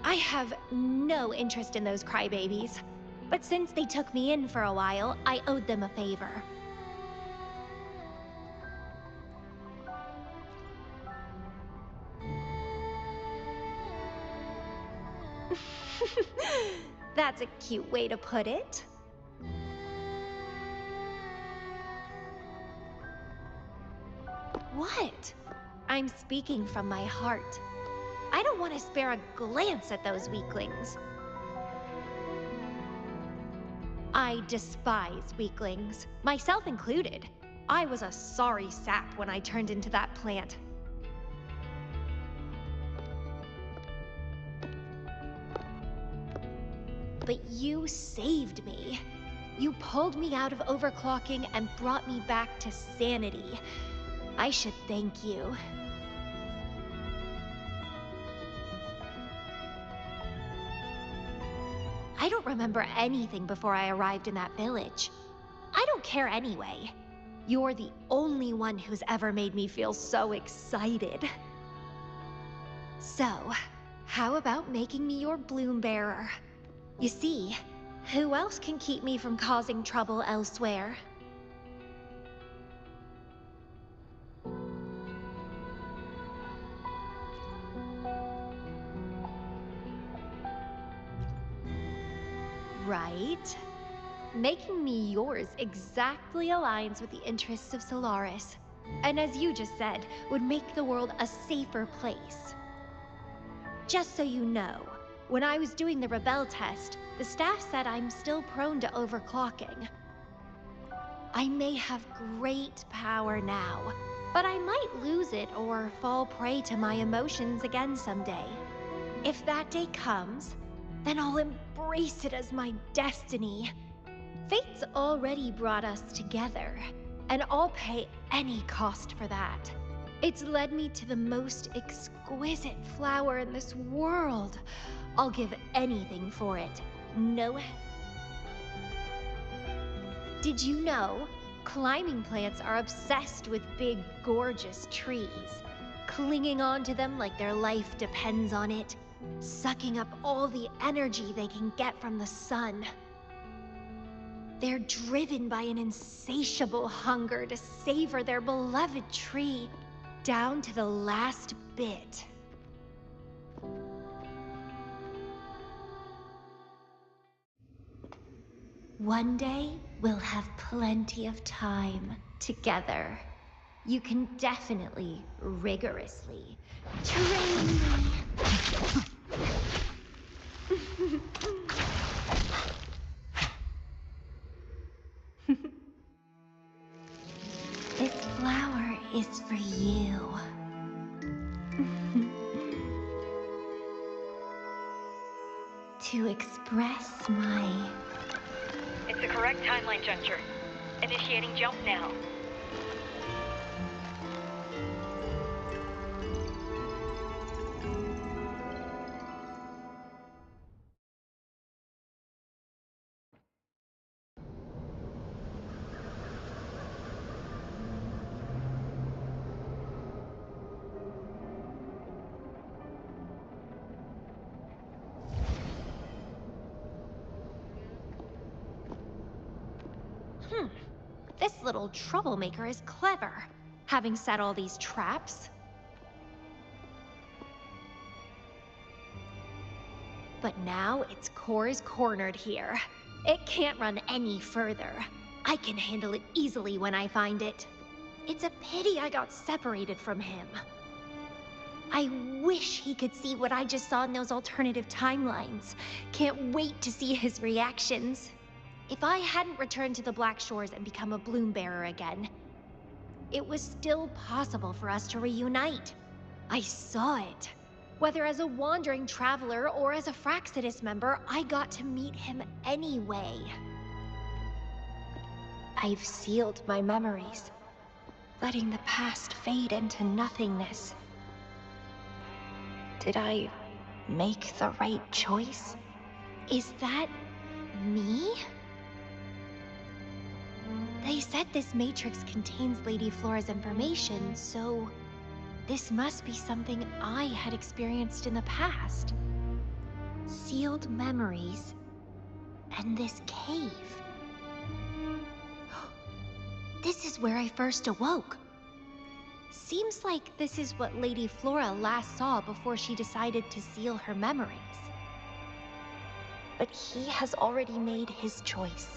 I have no interest in those crybabies, but since they took me in for a while, I owed them a favor. That's a cute way to put it. What? I'm speaking from my heart. I don't want to spare a glance at those weaklings. I despise weaklings, myself included. I was a sorry sap when I turned into that plant. But you saved me. You pulled me out of overclocking and brought me back to sanity. I should thank you. I don't remember anything before I arrived in that village. I don't care anyway. You're the only one who's ever made me feel so excited. So, how about making me your bloom bearer? You see, who else can keep me from causing trouble elsewhere? Right. Making me yours exactly aligns with the interests of Solaris. And as you just said, would make the world a safer place. Just so you know, when I was doing the Rebel test, the staff said I'm still prone to overclocking. I may have great power now, but I might lose it or fall prey to my emotions again someday. If that day comes, then I'll embrace it as my destiny. Fate's already brought us together, and I'll pay any cost for that. It's led me to the most exquisite flower in this world. I'll give anything for it. No. Did you know? Climbing plants are obsessed with big, gorgeous trees, clinging onto them like their life depends on it, sucking up all the energy they can get from the sun. They're driven by an insatiable hunger to savor their beloved tree down to the last bit. One day, we'll have plenty of time together. You can definitely, rigorously train me. This flower is for you. to express my...
It's the correct timeline juncture. Initiating jump now.
This little troublemaker is clever, having set all these traps. But now its core is cornered here. It can't run any further. I can handle it easily when I find it. It's a pity I got separated from him. I wish he could see what I just saw in those alternative timelines. Can't wait to see his reactions. If I hadn't returned to the Black Shores and become a bloom bearer again, it was still possible for us to reunite. I saw it. Whether as a wandering traveler or as a Fraxidus member, I got to meet him anyway. I've sealed my memories, letting the past fade into nothingness. Did I make the right choice? Is that me? They said this matrix contains Lady Flora's information, so this must be something I had experienced in the past. Sealed memories and this cave. This is where I first awoke. Seems like this is what Lady Flora last saw before she decided to seal her memories. But he has already made his choice.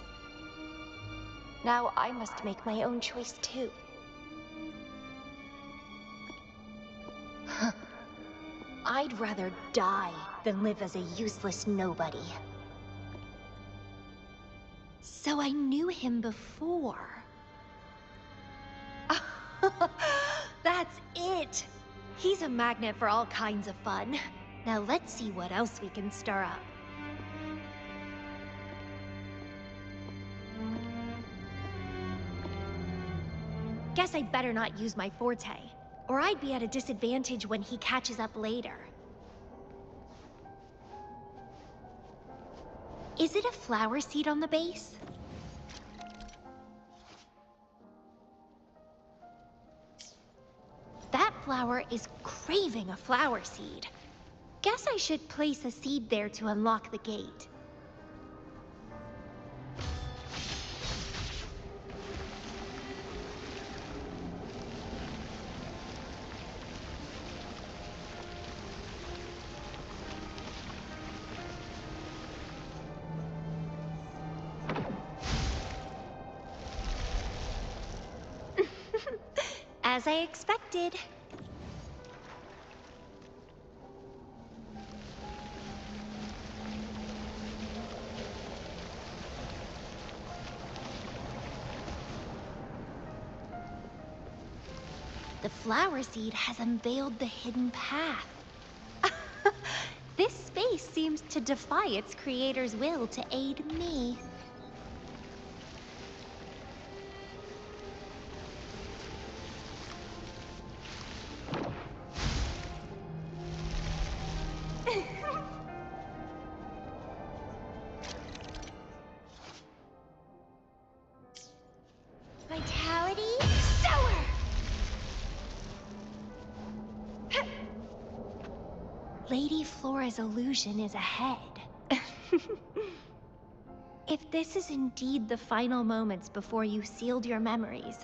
Now I must make my own choice too. I'd rather die than live as a useless nobody. So I knew him before. That's it! He's a magnet for all kinds of fun. Now let's see what else we can stir up. Guess I'd better not use my forte, or I'd be at a disadvantage when he catches up later. Is it a flower seed on the base? That flower is craving a flower seed. Guess I should place a seed there to unlock the gate. As I expected. The flower seed has unveiled the hidden path. This space seems to defy its creator's will to aid me. Vitality sour. Lady Flora's illusion is ahead. If this is indeed the final moments before you sealed your memories,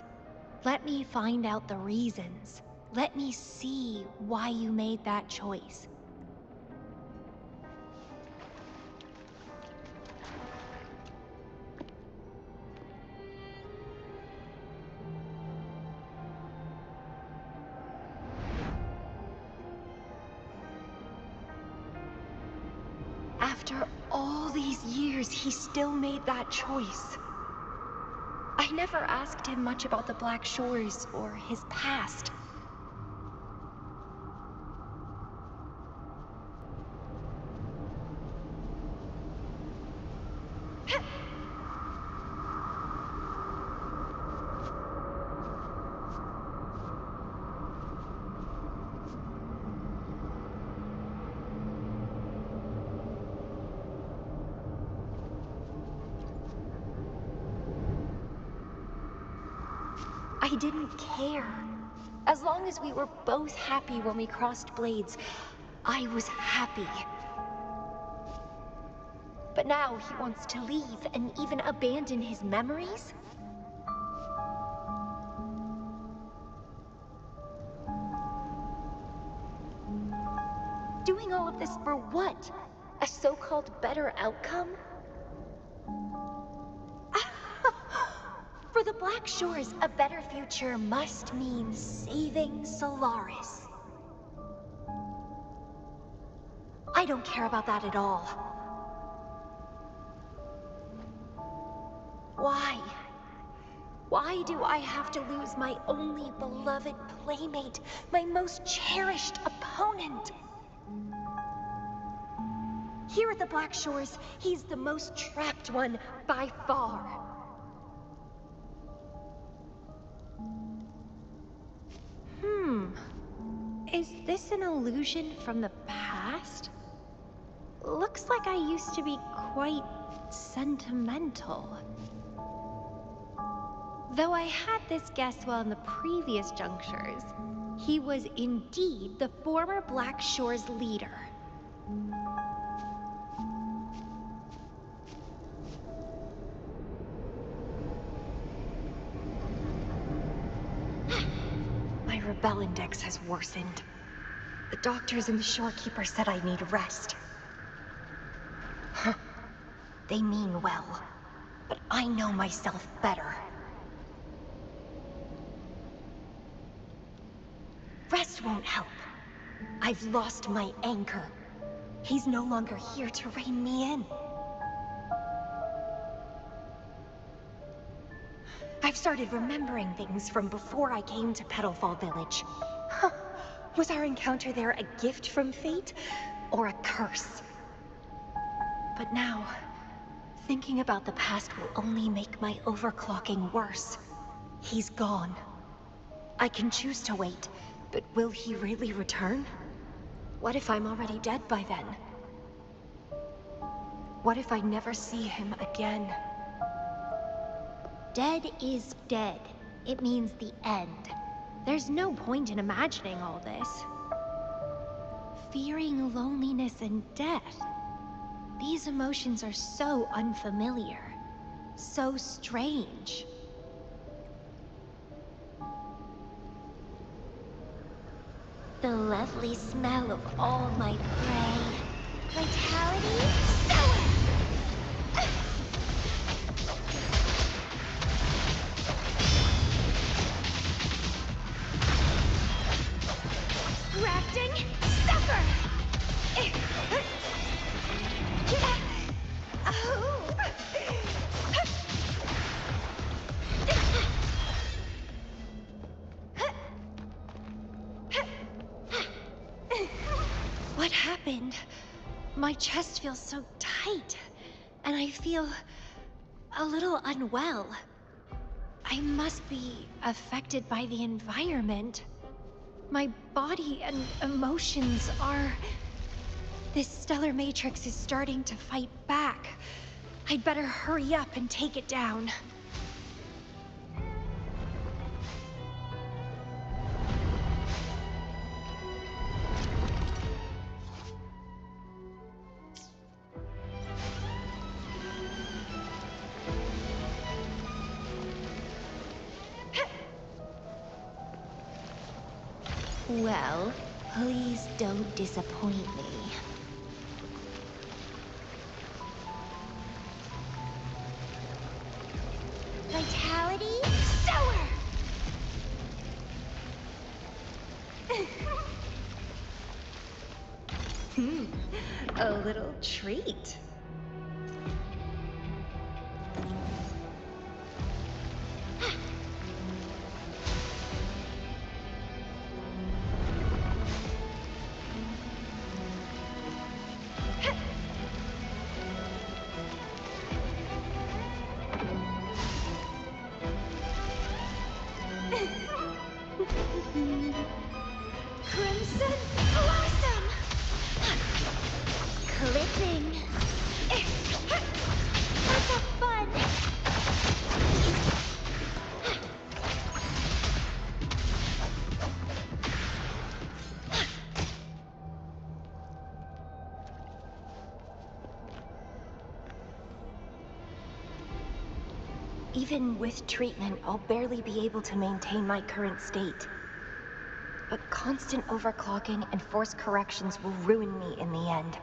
let me find out the reasons. Let me see why you made that choice. After all these years, he still made that choice. I never asked him much about the Black Shores or his past. I didn't care. As long as we were both happy when we crossed blades, I was happy. But now he wants to leave and even abandon his memories? Doing all of this for what? A so-called better outcome? For the Black Shores, a better future must mean saving Solaris. I don't care about that at all. Why? Why do I have to lose my only beloved playmate, my most cherished opponent? Here at the Black Shores, he's the most trapped one by far. Is this an illusion from the past? Looks like I used to be quite sentimental. Though I had this guess well in the previous junctures, he was indeed the former Black Shores leader. My rebel index has worsened. The doctors and the shorekeeper said I need rest. Huh. They mean well, but I know myself better. Rest won't help. I've lost my anchor. He's no longer here to rein me in. I've started remembering things from before I came to Petalfall Village. Huh. Was our encounter there a gift from fate, or a curse? But now, thinking about the past will only make my overclocking worse. He's gone. I can choose to wait, but will he really return? What if I'm already dead by then? What if I never see him again?
Dead is dead. It means the end. There's no point in imagining all this. Fearing loneliness and death. These emotions are so unfamiliar. So strange. The lovely smell of all my prey. Vitality, sour! Grafting, suffer! What happened? My chest feels so tight, and I feel a little unwell. I must be affected by the environment. My body and emotions are... This stellar matrix is starting to fight back. I'd better hurry up and take it down. Well, please don't disappoint me. Vitality, sour! A little treat. Crimson Blossom! Clipping! That's a fun!
Even with treatment, I'll barely be able to maintain my current state. But constant overclocking and forced corrections will ruin me in the end.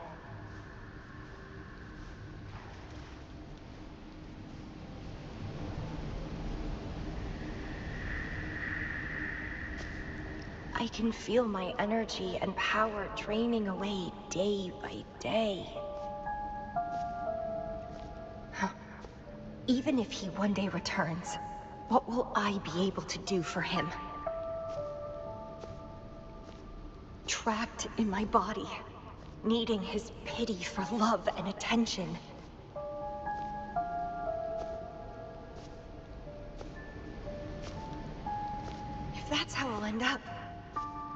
I can feel my energy and power draining away day by day. Even if he one day returns, what will I be able to do for him? Trapped in my body, needing his pity for love and attention. If that's how I'll end up,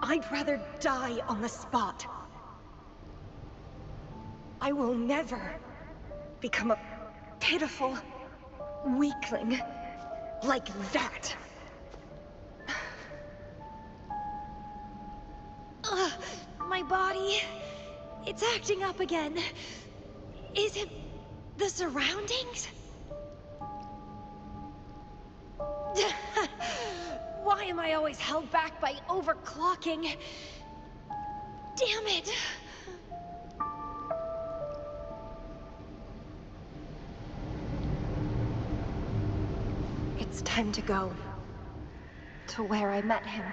I'd rather die on the spot. I will never become a pitiful weakling like that. My body, it's acting up again. Is it the surroundings? Why am I always held back by overclocking? Damn it! It's time to go. To where I met him.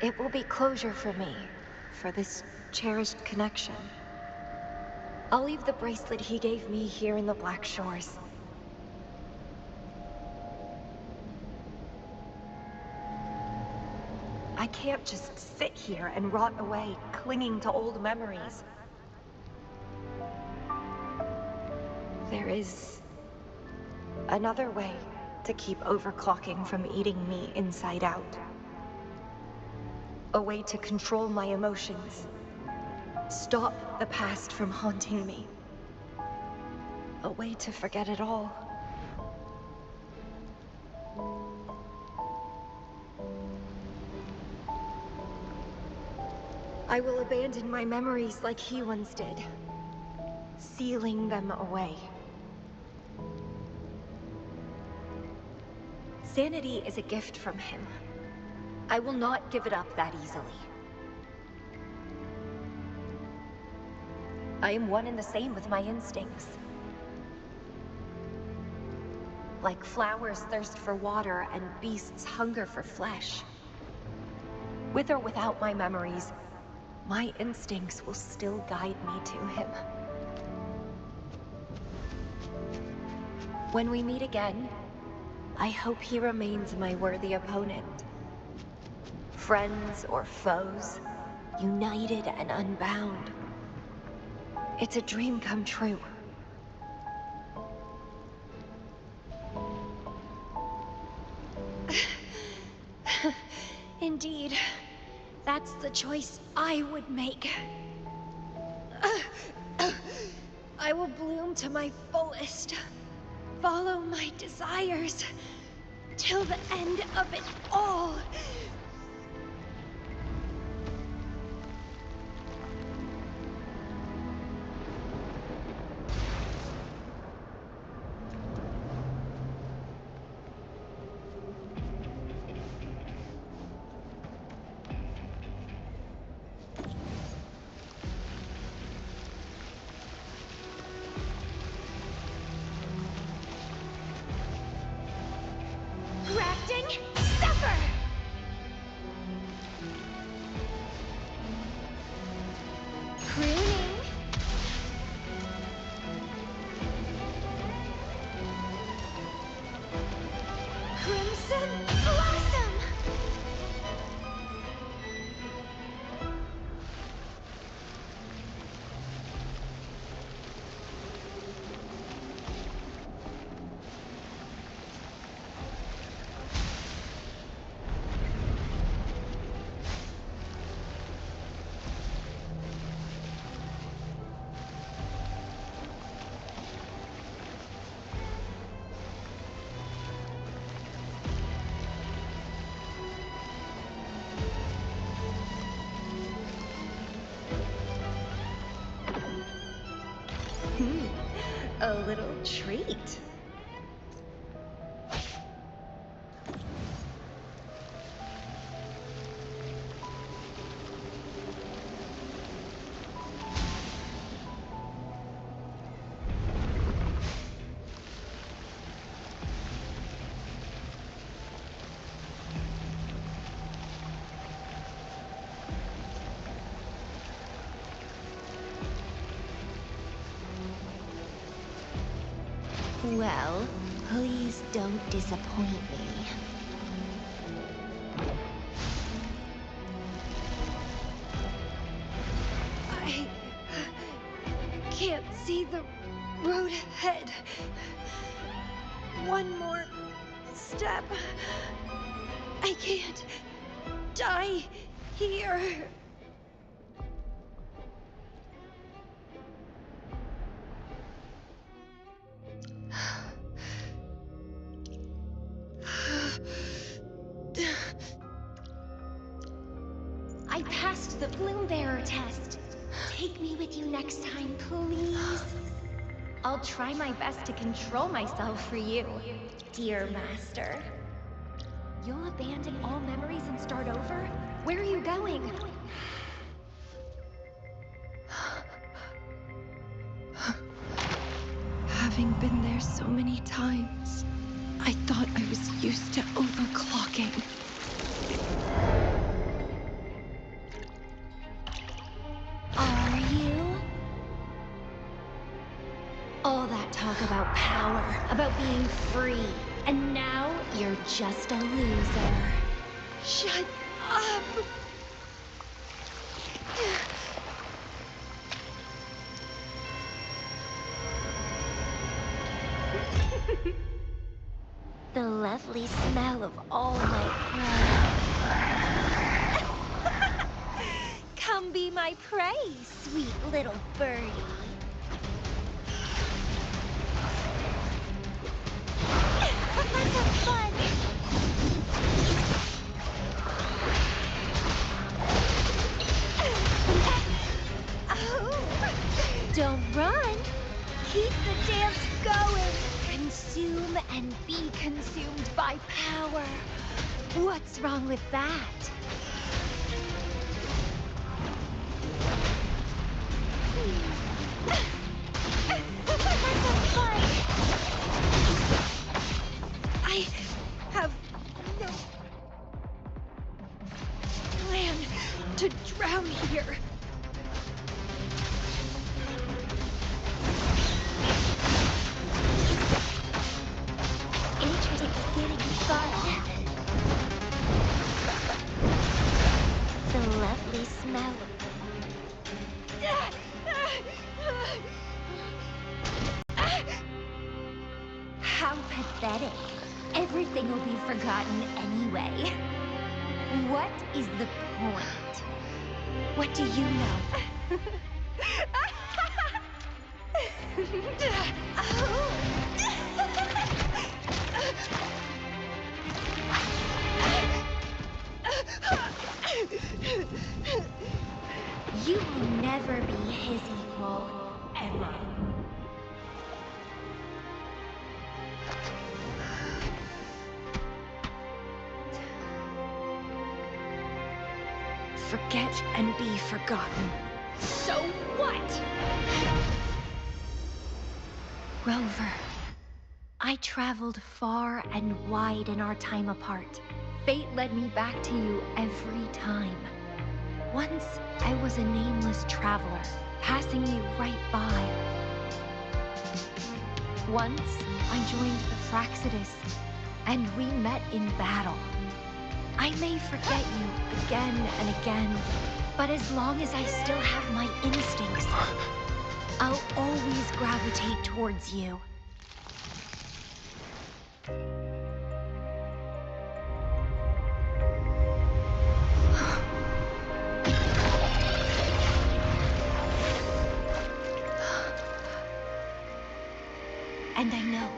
It will be closure for me, for this cherished connection. I'll leave the bracelet he gave me here in the Black Shores. I can't just sit here and rot away, clinging to old memories. There is another way to keep overclocking from eating me inside out. A way to control my emotions. Stop the past from haunting me. A way to forget it all. I will abandon my memories like he once did, sealing them away. Sanity is a gift from him. I will not give it up that easily. I am one and the same with my instincts. Like flowers thirst for water and beasts hunger for flesh. With or without my memories, my instincts will still guide me to him. When we meet again, I hope he remains my worthy opponent. Friends or foes, united and unbound. It's a dream come true. Indeed, that's the choice I would make. I will bloom to my fullest, follow my desires, till the end of it all. A little treat. Well, please don't disappoint me.
I can't see the road ahead. One more step. I can't die here.
I passed the Bloom Bearer test. Take me with you next time, please. I'll try my best to control myself for you, dear master. You'll abandon all memories and start over? Where are you going?
Having been there so many times, I thought I was used to overclocking.
Are you? All that talk about power, about being free, and now you're just a loser.
Shut up!
The lovely smell of all my prey. Come be my prey, sweet little birdie. Let's have fun. Don't run. Keep the dance going. Consume and be consumed by power. What's wrong with that? Let's have fun.
I have no plan to drown here.
It's getting fun. The lovely smell of how pathetic. Everything will be forgotten anyway. What is the point? What do you know? You will never be his equal, ever.
Forget and be forgotten.
So what? Rover, I traveled far and wide in our time apart. Fate led me back to you every time. Once, I was a nameless traveler, passing you right by. Once, I joined the Fraxidus, and we met in battle. I may forget you again and again, but as long as I still have my instincts, I'll always gravitate towards you. And I know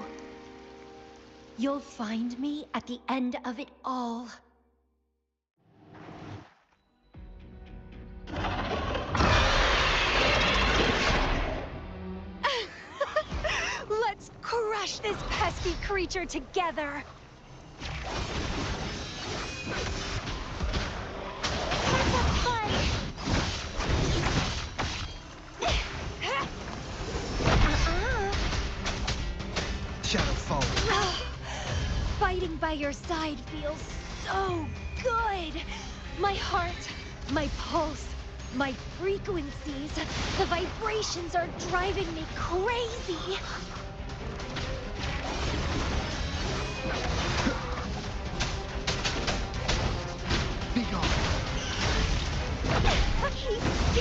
you'll find me at the end of it all.
Let's crush this pesky creature together!
Let's have fun!
Shadow fall.
Fighting by your side feels so good! My heart, my pulse, my frequencies, the vibrations are driving me crazy!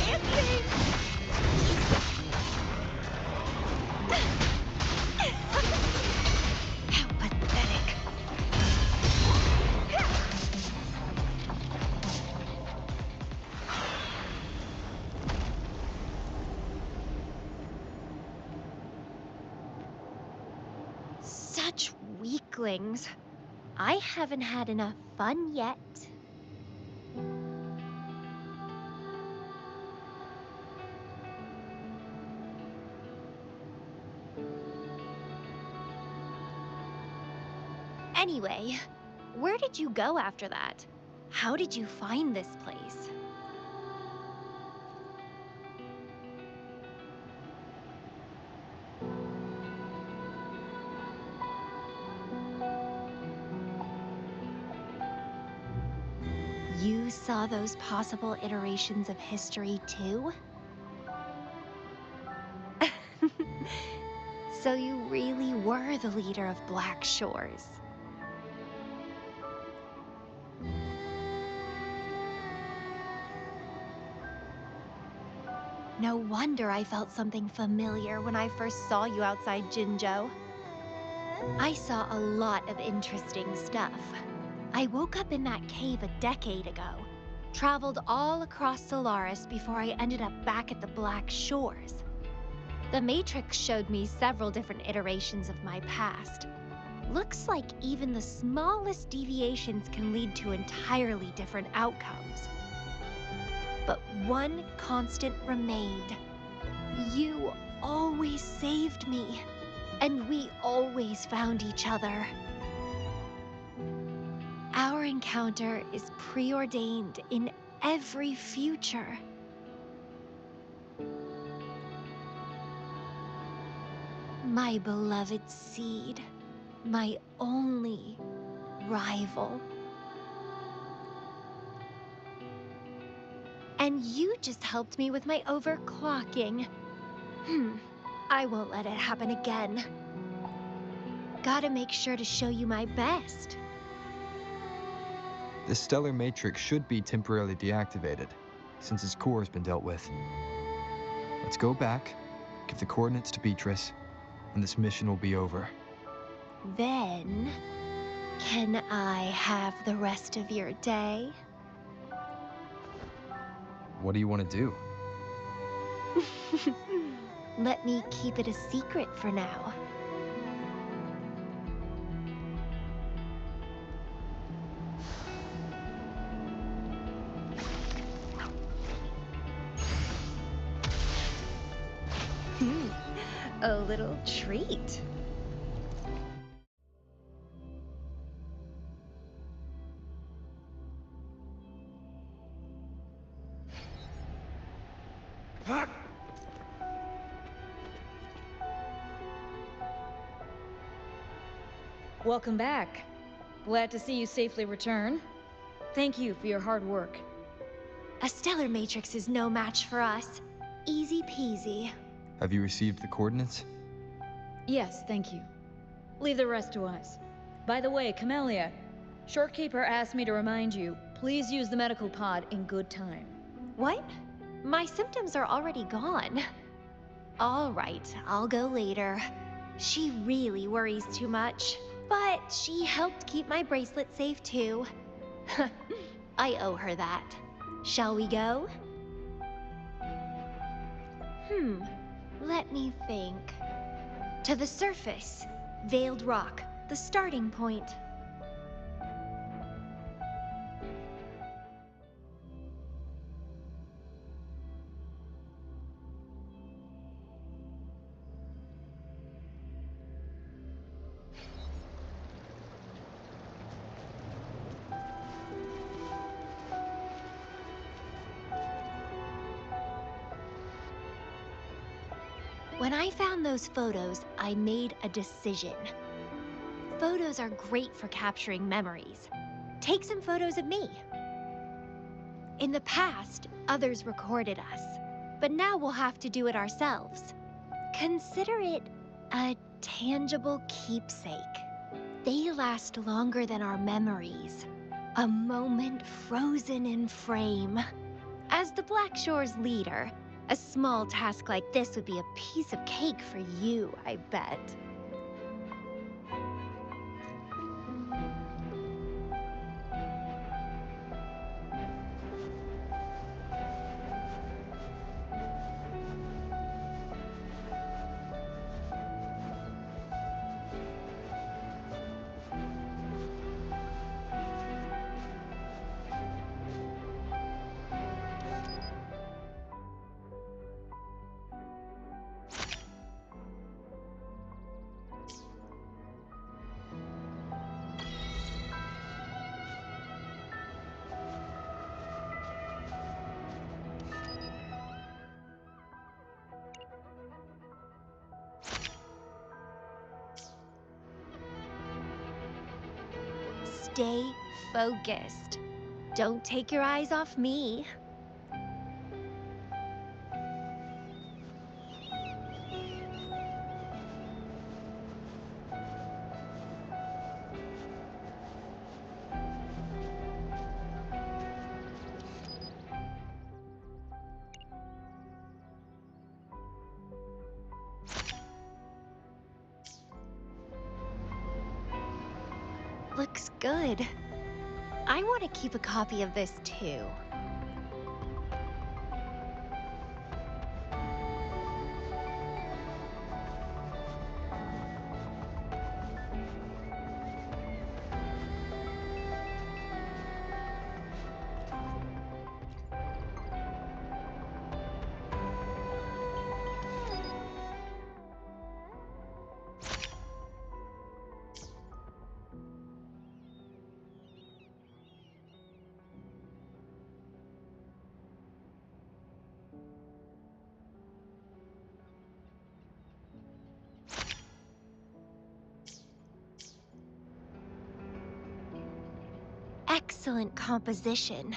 dancing! How pathetic. Such weaklings. I haven't had enough fun yet. Anyway, where did you go after that? How did you find this place? You saw those possible iterations of history too? So you really were the leader of Black Shores. No wonder I felt something familiar when I first saw you outside Jinzhou. I saw a lot of interesting stuff. I woke up in that cave a decade ago, traveled all across Solaris before I ended up back at the Black Shores. The Matrix showed me several different iterations of my past. Looks like even the smallest deviations can lead to entirely different outcomes. But one constant remained. You always saved me, and we always found each other. Our encounter is preordained in every future. My beloved seed, my only rival. And you just helped me with my overclocking. I won't let it happen again. Gotta make sure to show you my best.
The stellar matrix should be temporarily deactivated, since its core has been dealt with. Let's go back, give the coordinates to Beatrice, and this mission will be over.
Then, can I have the rest of your day?
What do you want to do?
Let me keep it a secret for now. A little treat.
Welcome back. Glad to see you safely return. Thank you for your hard work.
A stellar matrix is no match for us. Easy peasy.
Have you received the coordinates?
Yes, thank you. Leave the rest to us. By the way, Camellia, Shortkeeper asked me to remind you, please use the medical pod in good time.
What? My symptoms are already gone. All right, I'll go later. She really worries too much, but she helped keep my bracelet safe too. I owe her that. Shall we go? Let me think. To the surface. Veiled Rock, the starting point. When I found those photos, I made a decision. Photos are great for capturing memories. Take some photos of me. In the past, others recorded us, but now we'll have to do it ourselves. Consider it a tangible keepsake. They last longer than our memories. A moment frozen in frame. As the Black Shore's leader, a small task like this would be a piece of cake for you, I bet. Stay focused. Don't take your eyes off me. Looks good. I want to keep a copy of this too. Excellent composition.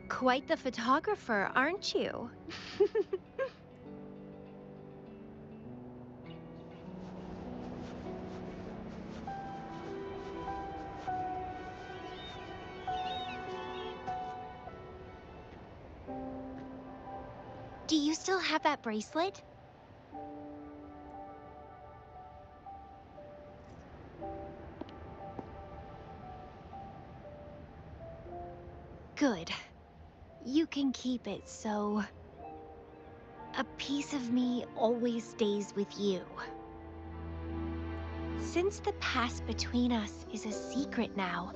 Quite the photographer, aren't you? Do you still have that bracelet? Good. You can keep it, so a piece of me always stays with you. Since the past between us is a secret now,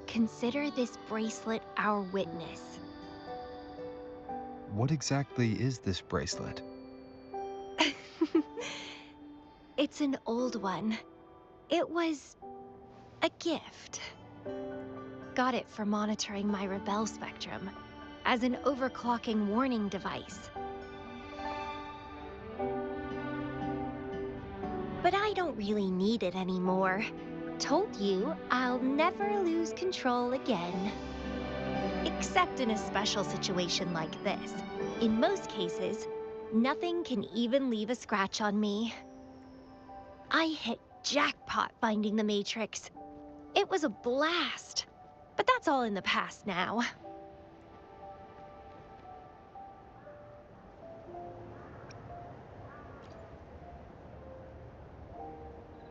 consider this bracelet our witness.
What exactly is this bracelet?
It's an old one. It was a gift. Got it for monitoring my rebel spectrum as an overclocking warning device. But I don't really need it anymore. Told you I'll never lose control again. Except in a special situation like this. In most cases, nothing can even leave a scratch on me. I hit jackpot finding the Matrix. It was a blast. But that's all in the past now.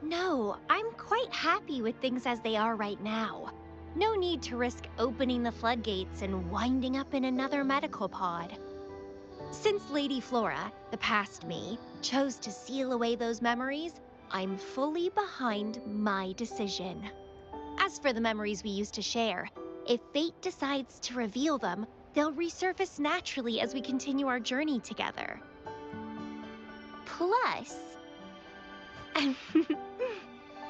No, I'm quite happy with things as they are right now. No need to risk opening the floodgates and winding up in another medical pod. Since Lady Flora, the past me, chose to seal away those memories, I'm fully behind my decision. As for the memories we used to share, if fate decides to reveal them, they'll resurface naturally as we continue our journey together. Plus...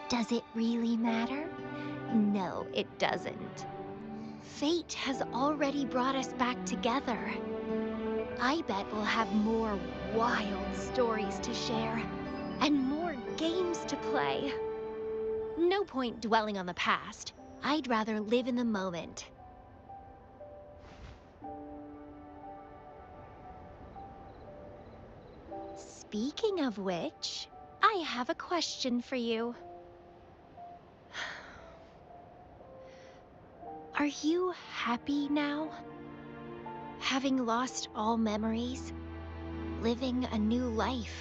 Does it really matter? No, it doesn't. Fate has already brought us back together. I bet we'll have more wild stories to share, and more games to play. No point dwelling on the past. I'd rather live in the moment. Speaking of which, I have a question for you. Are you happy now? Having lost all memories, living a new life.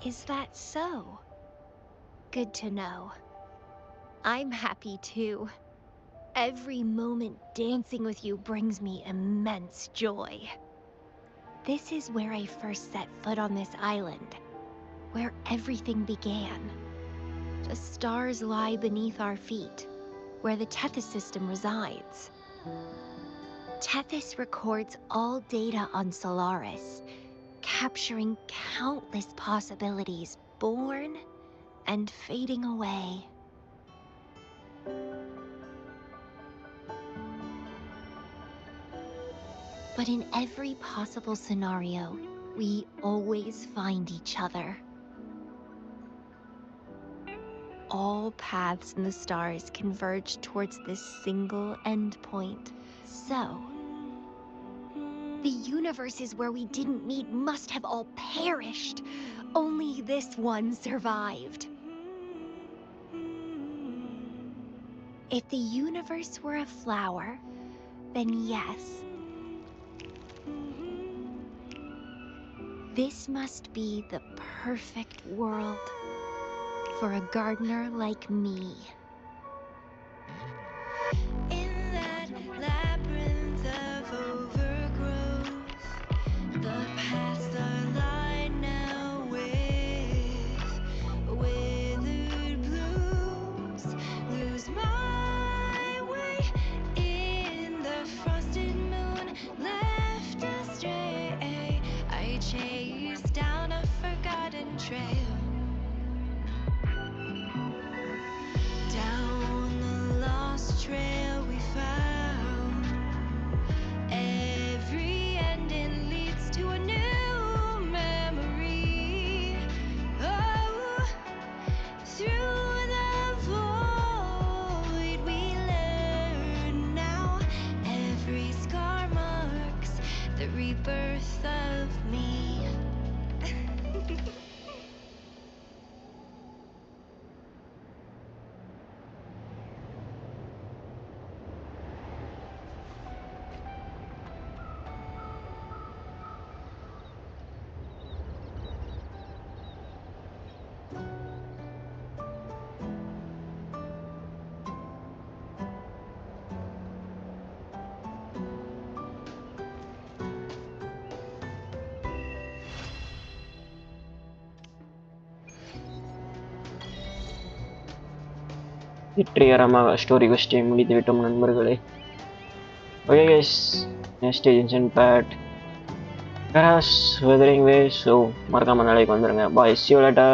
Is that so? Good to know. I'm happy too. Every moment dancing with you brings me immense joy. This is where I first set foot on this island, where everything began. The stars lie beneath our feet, where the Tethys system resides. Tethys records all data on Solaris, capturing countless possibilities born and fading away. But in every possible scenario, we always find each other. All paths in the stars converge towards this single endpoint. So, the universes where we didn't meet must have all perished. Only this one survived. If the universe were a flower, then yes. This must be the perfect world for a gardener like me.
In that labyrinth of overgrowth, the paths are lined now with withered blooms. Lose my way in the frosted moon, left astray. I chase down a forgotten trail. Down the lost trail we found. Every ending leads to a new memory. Oh, through the void we learn now. Every scar marks the rebirth of me.
வெற்றிகரமாக story கொஸ்டை முடித்துவிட்டோம் நண்பர்களே. Okay guys, next இன்சென்ட் பேட் கராஸ் weathering waves. So மறக்காம நாளைக்கு வந்துடுங்க. பாய், see you later.